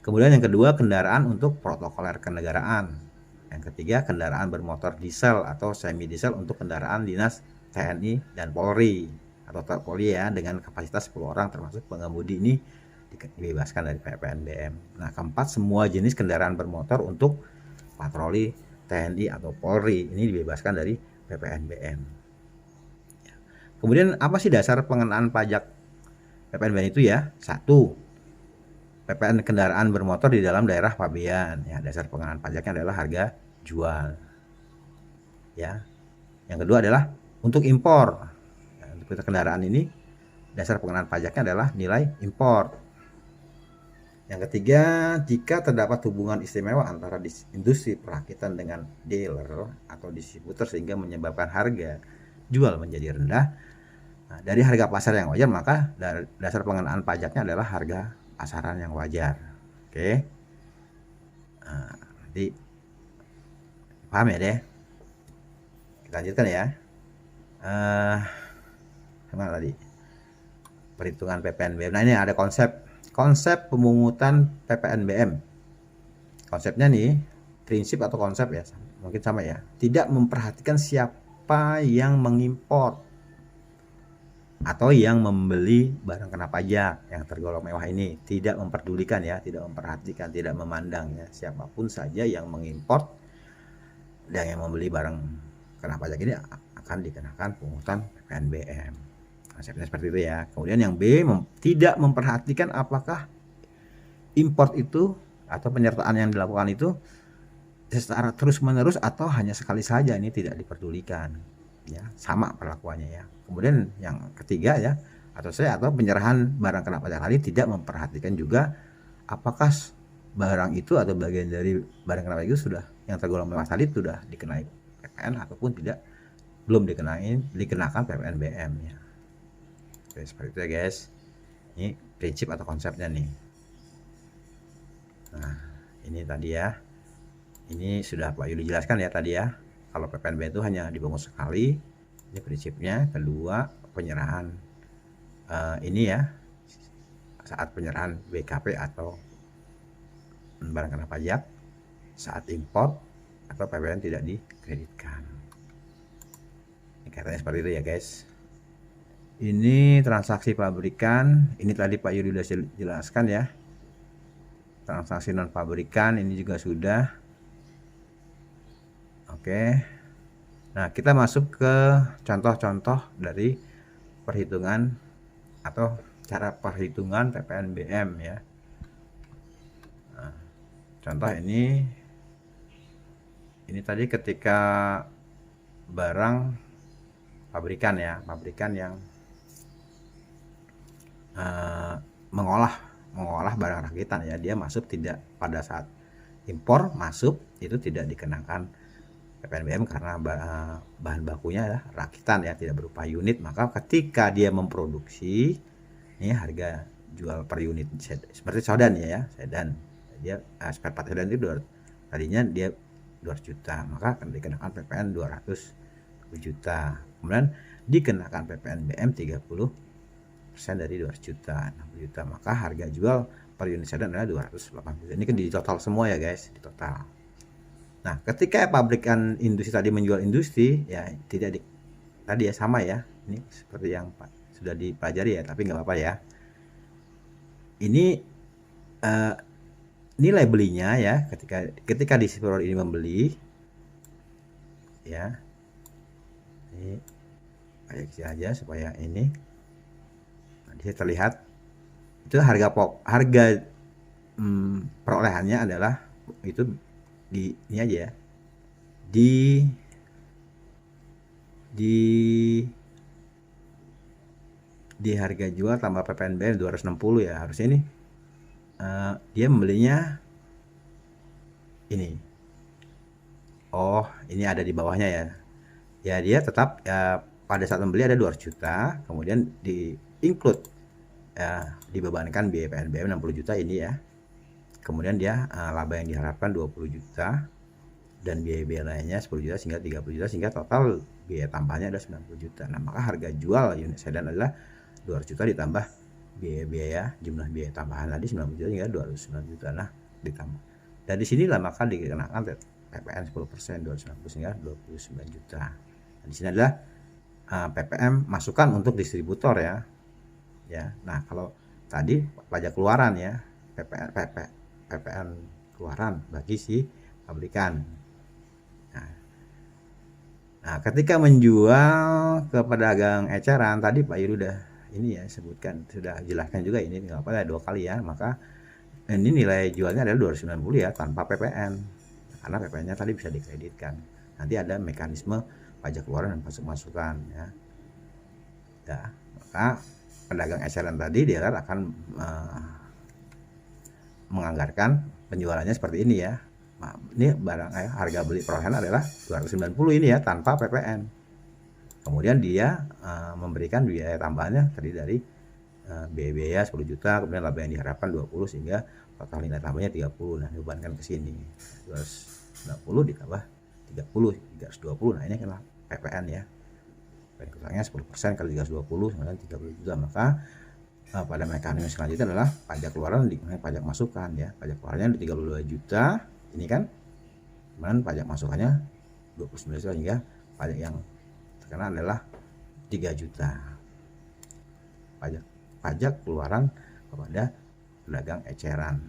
Kemudian yang kedua, kendaraan untuk protokoler kenegaraan. Yang ketiga, kendaraan bermotor diesel atau semi diesel untuk kendaraan dinas TNI dan Polri atau Polri ya, dengan kapasitas 10 orang termasuk pengemudi ini dibebaskan dari PPNBM. Nah, keempat, semua jenis kendaraan bermotor untuk patroli TNI atau Polri ini dibebaskan dari PPNBM. Kemudian apa sih dasar pengenaan pajak PPNBM itu ya? 1. PPN kendaraan bermotor di dalam daerah pabean ya, dasar pengenaan pajaknya adalah harga jual ya. Yang kedua adalah untuk impor ya, untuk kendaraan ini dasar pengenaan pajaknya adalah nilai impor. Yang ketiga, jika terdapat hubungan istimewa antara industri perakitan dengan dealer atau distributor sehingga menyebabkan harga jual menjadi rendah dari harga pasar yang wajar, maka dasar pengenaan pajaknya adalah harga pasaran yang wajar. Oke. Nanti paham ya deh. Kita lanjutkan ya. Mana tadi? Perhitungan PPNBM. Nah, ini ada konsep pemungutan PPNBM. Konsepnya nih, prinsip atau konsep ya, mungkin sama ya. Tidak memperhatikan siapa yang mengimpor atau yang membeli barang kena pajak yang tergolong mewah ini. Tidak memperdulikan ya, tidak memperhatikan, tidak memandang ya, siapapun saja yang mengimpor dan yang membeli barang kena pajak ini akan dikenakan pungutan PPNBM. Konsepnya seperti itu ya. Kemudian yang B, tidak memperhatikan apakah import itu atau penyertaan yang dilakukan itu secara terus menerus atau hanya sekali saja, ini tidak diperdulikan ya, sama perlakuannya ya. Kemudian yang ketiga ya, atau penyerahan barang kena pajak tadi tidak memperhatikan juga apakah barang itu atau bagian dari barang kena pajak itu sudah yang tergolong mewah tadi sudah dikenai PPN ataupun tidak, belum dikenakan PPNBM ya. Oke, seperti itu ya guys. Ini prinsip atau konsepnya nih. Nah, ini tadi ya. Ini sudah Pak Yuli jelaskan ya tadi ya. Kalau PPNBM itu hanya dipungut sekali. Ini prinsipnya. Kedua, penyerahan ini ya, saat penyerahan BKP atau barang kena pajak, saat import atau PPN tidak dikreditkan. Ini katanya seperti itu ya guys. Ini transaksi pabrikan. Ini tadi Pak Yuli sudah jelaskan ya. Transaksi non pabrikan ini juga sudah. Oke. Nah, kita masuk ke contoh-contoh dari perhitungan atau cara perhitungan PPNBM ya. Nah, contoh ini tadi ketika barang pabrikan ya, pabrikan yang mengolah barang rakitan ya, dia masuk tidak pada saat impor masuk itu tidak dikenakan PPNBM karena bahan bakunya adalah rakitan ya, tidak berupa unit. Maka ketika dia memproduksi ini harga jual per unit seperti sedan ya, sedan dia spare part sedan itu tadinya dia 200 juta, maka akan dikenakan PPN 200 juta. Kemudian dikenakan PPNBM 30 persen dari 200 juta, 60 juta. Maka harga jual per unit sedan adalah 280 juta. Ini kan di total semua ya guys, di total. Nah, ketika pabrikan industri tadi menjual industri, ya tidak tadi ya sama ya. Ini seperti yang sudah dipelajari ya, tapi nggak apa-apa ya. Ini nilai belinya ya, ketika distributor ini membeli, ya. Ini proyeksi aja supaya ini bisa terlihat itu harga perolehannya adalah itu ini aja ya, di harga jual tambah PPNBM 260 ya, harusnya ini dia membelinya ini. Oh, ini ada di bawahnya ya. Ya dia tetap pada saat membeli ada 200 juta, kemudian include dibebankan biaya PNBM 60 juta ini ya. Kemudian dia laba yang diharapkan 20 juta dan biaya-biaya lainnya 10 juta sehingga 30 juta, sehingga total biaya tambahnya ada 90 juta. Nah, maka harga jual unit sedan adalah 200 juta ditambah biaya-biaya, jumlah biaya tambahan tadi 90 juta hingga 209 juta. Nah, ditambah. Dan di sinilah maka dikenakan PPN 10%, 290 sehingga 29 juta. Nah, di sini adalah PPM masukan untuk distributor ya. Ya. Nah, kalau tadi pajak keluaran ya, PPN keluaran bagi si pabrikan. Nah, ketika menjual ke pedagang eceran tadi Pak Yuri udah ini ya sebutkan, sudah jelaskan juga ini nggak apa-apa 2 kali ya. Maka ini nilai jualnya adalah 290 ya tanpa PPN, karena PPN-nya tadi bisa dikreditkan. Nanti ada mekanisme pajak keluaran dan pajak masukan ya. Ya, maka pedagang eceran tadi dia akan menganggarkan penjualannya seperti ini ya. Nah, ini barang harga beli perolehan adalah 290 ini ya tanpa PPN. Kemudian dia memberikan biaya tambahannya tadi dari biaya 10 juta, kemudian laba yang diharapkan 20 sehingga total nilai tambahnya 30. Nah, dibebankan ke sini. 290 ditambah 30, 320. Nah, ini kan PPN ya. PPN kurangnya 10% kali 320 kemudian 30 juta. Maka pada mekanisme selanjutnya adalah pajak keluaran dikenakan pajak masukan ya. Pajak keluarannya 32 juta. Ini kan kemudian pajak masukannya 29 juta hingga pajak yang terkena adalah 3 juta. Pajak keluaran kepada pedagang eceran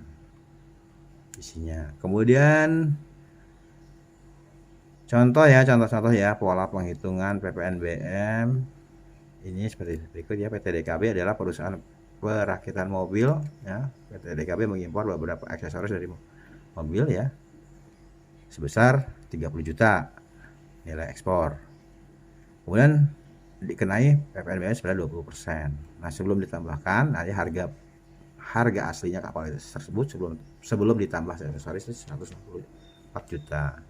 isinya. Kemudian contoh ya pola penghitungan PPNBM ini seperti berikut ya. PT DKB adalah perusahaan perakitan mobil ya. PT DKB mengimpor beberapa aksesoris dari mobil ya sebesar 30 juta nilai ekspor. Kemudian dikenai PPNBM sebanyak 20%. Nah, sebelum ditambahkan ada harga aslinya kapal tersebut sebelum ditambah aksesoris 164 juta.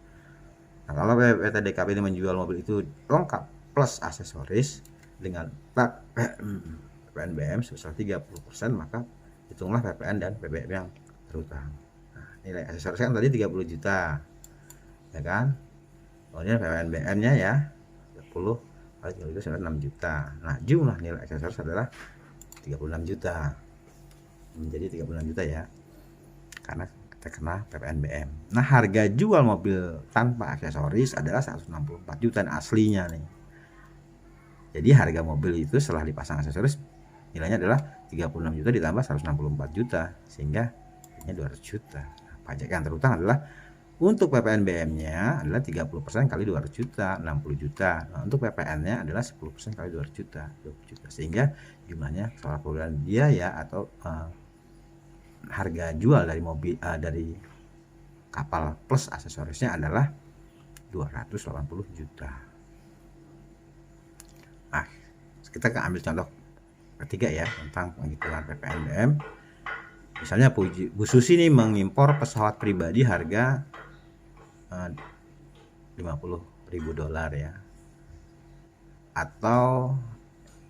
Nah, kalau PT DKB ini menjual mobil itu lengkap plus aksesoris dengan PPNBM sebesar 30%, maka hitunglah PPN dan PBM yang terutang. Nah, nilai aksesoris kan tadi 30 juta. Ya kan? Kemudian PPNBM-nya ya 30 kali 30 itu 6 juta. Nah, jumlah nilai aksesoris adalah 36 juta. Menjadi 36 juta ya. Karena terkena PPNBM. Nah, harga jual mobil tanpa aksesoris adalah 164 juta aslinya nih. Jadi harga mobil itu setelah dipasang aksesoris nilainya adalah 36 juta ditambah 164 juta sehingga ini 200 juta. Nah, pajak yang terutang adalah untuk PPNBM-nya adalah 30% kali 200 juta, 60 juta. Nah, untuk PPN-nya adalah 10% kali 200 juta, 20 juta. Sehingga jumlahnya soal perolehan biaya atau harga jual dari mobil dari kapal plus aksesorisnya adalah 280 juta. Nah, kita akan ambil contoh ketiga ya tentang penghitungan PPNBM. Misalnya Bu Susi ini mengimpor pesawat pribadi harga $50.000 ya. Atau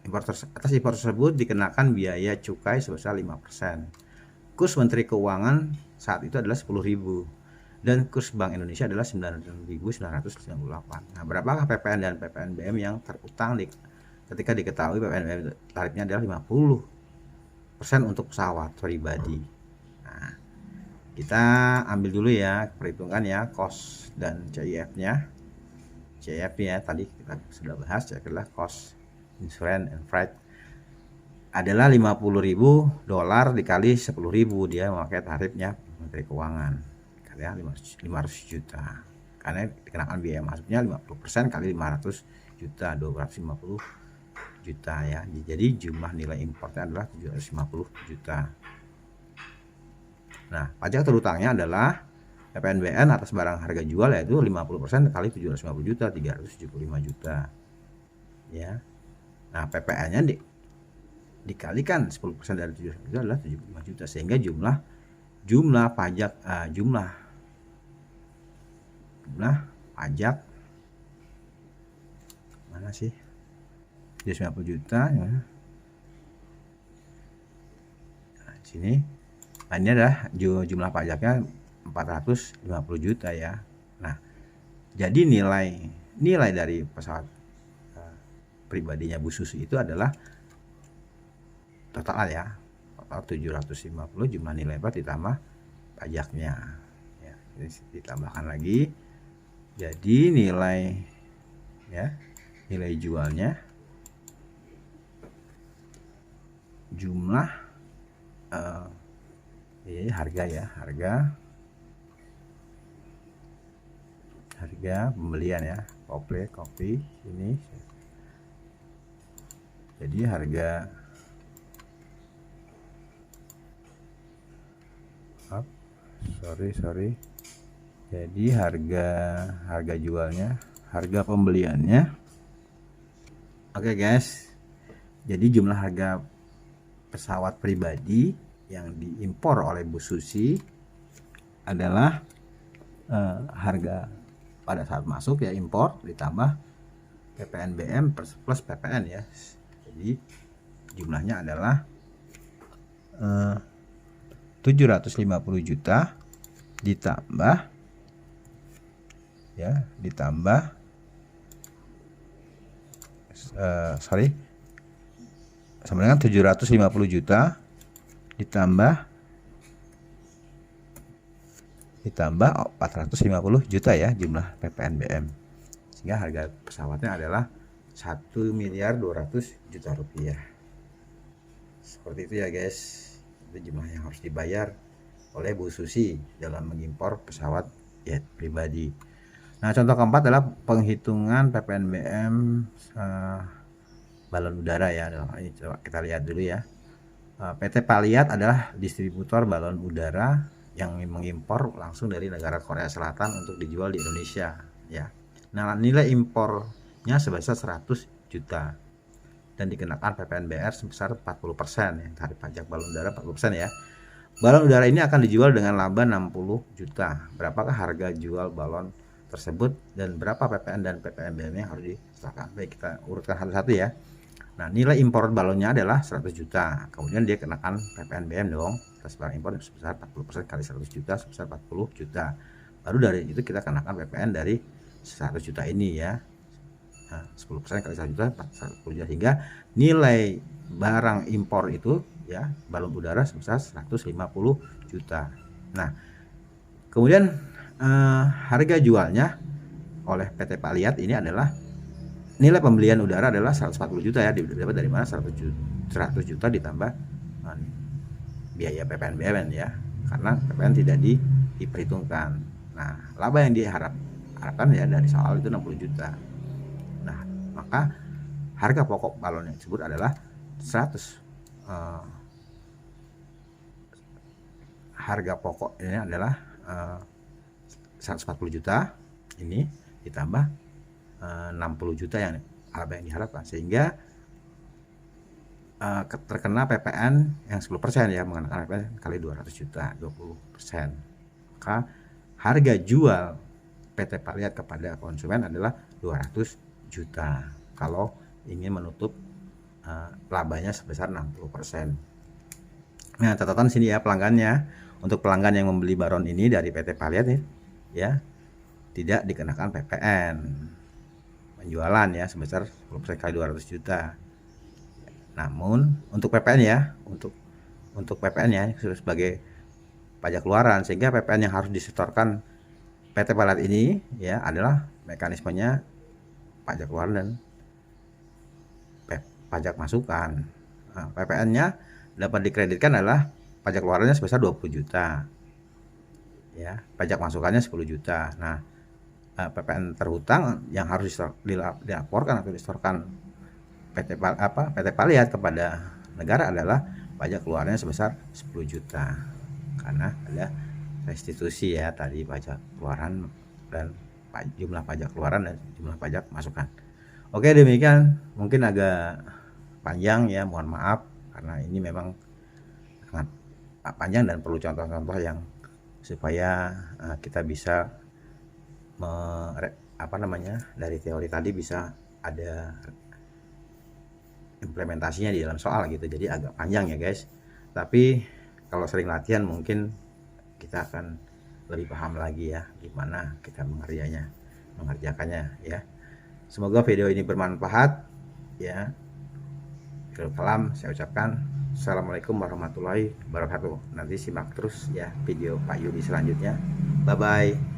atas impor tersebut dikenakan biaya cukai sebesar 5%. Kurs Menteri Keuangan saat itu adalah 10.000 dan kurs Bank Indonesia adalah 9.998. Nah, berapakah PPN dan PPNBM yang terutang ketika diketahui PPNBM tarifnya adalah 50% untuk pesawat pribadi. Nah, kita ambil dulu ya, perhitungan ya cost dan CIF-nya. CIF ya tadi kita sudah bahas, adalah cost insurance and freight adalah $50.000 dikali 10.000, dia memakai tarifnya Menteri Keuangan karena 500 juta, karena dikenakan biaya masuknya 50% kali 500 juta, 250 juta ya. Jadi jumlah nilai importnya adalah 750 juta. Nah, pajak terutangnya adalah PPNBM atas barang harga jual yaitu 50% kali 750 juta, 375 juta. Ya. Nah, PPN-nya dikalikan 10% dari 750 juta adalah 75 juta, sehingga jumlah pajak mana sih? 750 juta ya. Nah, sini. Nah, ini adalah jumlah pajaknya 450 juta ya. Nah, jadi nilai dari pesawat pribadinya Bu Susi itu adalah total ya, total 750 jumlah nilai import ditambah pajaknya ya, ini ditambahkan lagi, jadi nilai jualnya jumlah harga pembelian ya, kopi ini, jadi harga jadi harga jualnya, harga pembeliannya. Oke guys, jadi jumlah harga pesawat pribadi yang diimpor oleh Bu Susi adalah harga pada saat masuk ya, impor ditambah PPNBM plus PPN ya. Jadi jumlahnya adalah 750 juta ditambah sama dengan 750 juta ditambah 450 juta ya jumlah PPNBM, sehingga harga pesawatnya adalah 1.200 miliar rupiah. Seperti itu ya guys, itu jumlah yang harus dibayar oleh Bu Susi dalam mengimpor pesawat jet pribadi. Nah, contoh keempat adalah penghitungan PPNBM balon udara ya. Ini coba kita lihat dulu ya. PT Paliat adalah distributor balon udara yang mengimpor langsung dari negara Korea Selatan untuk dijual di Indonesia ya. Nah, nilai impornya sebesar 100 juta dan dikenakan PPNBR sebesar 40% ya, tarif pajak balon udara 40% ya. Balon udara ini akan dijual dengan laba 60 juta. Berapakah harga jual balon tersebut dan berapa PPN dan PPNBM yang harus diserahkan? Baik, kita urutkan satu-satu ya. Nah, nilai impor balonnya adalah 100 juta. Kemudian dia kenakan PPNBM dong. Atas barang impor sebesar 40% kali 100 juta sebesar 40 juta. Baru dari itu kita kenakan PPN dari 100 juta ini ya. Nah, 10% kali 1 juta 40 juta, sehingga nilai barang impor itu ya balon udara sebesar 150 juta. Nah, kemudian harga jualnya oleh PT Paliat ini adalah nilai pembelian udara adalah 140 juta ya, didapat dari mana? 100 juta ditambah biaya PPNBM ya, karena PPN tidak diperhitungkan. Nah, laba yang diharapkan ya dari soal itu 60 juta. Nah, maka harga pokok balon yang disebut adalah 100. Harga pokok ini adalah 140 juta ini ditambah 60 juta yang laba yang diharapkan, sehingga terkena PPN yang 10% ya, mengenakan PPN kali 200 juta 20%. Maka harga jual PT Paliat kepada konsumen adalah 200 juta kalau ingin menutup labanya sebesar 60%. Nah, catatan sini ya pelanggannya. Untuk pelanggan yang membeli balon ini dari PT Paliat ya tidak dikenakan PPN. penjualan ya sebesar 10% kali 200 juta. Namun untuk PPN ya, untuk PPN ya sebagai pajak keluaran, sehingga PPN yang harus disetorkan PT Paliat ini ya adalah mekanismenya pajak keluaran dan pajak masukan. Nah, PPN-nya dapat dikreditkan adalah pajak keluarannya sebesar 20 juta. Ya, pajak masukannya 10 juta. Nah, PPN terhutang yang harus dilaporkan atau disetorkan PT Paliat kepada negara adalah pajak keluarannya sebesar 10 juta. Karena ada restitusi ya tadi, pajak keluaran dan jumlah pajak keluaran dan jumlah pajak masukan. Oke, demikian, mungkin agak panjang ya, mohon maaf karena ini memang sangat panjang dan perlu contoh-contoh yang supaya kita bisa dari teori tadi bisa ada implementasinya di dalam soal gitu. Jadi agak panjang ya guys, tapi kalau sering latihan mungkin kita akan lebih paham lagi ya gimana kita mengerjakannya ya. Semoga video ini bermanfaat ya. Akhirul kalam saya ucapkan Assalamualaikum warahmatullahi wabarakatuh. Nanti simak terus ya video Pak Yudi selanjutnya. Bye bye.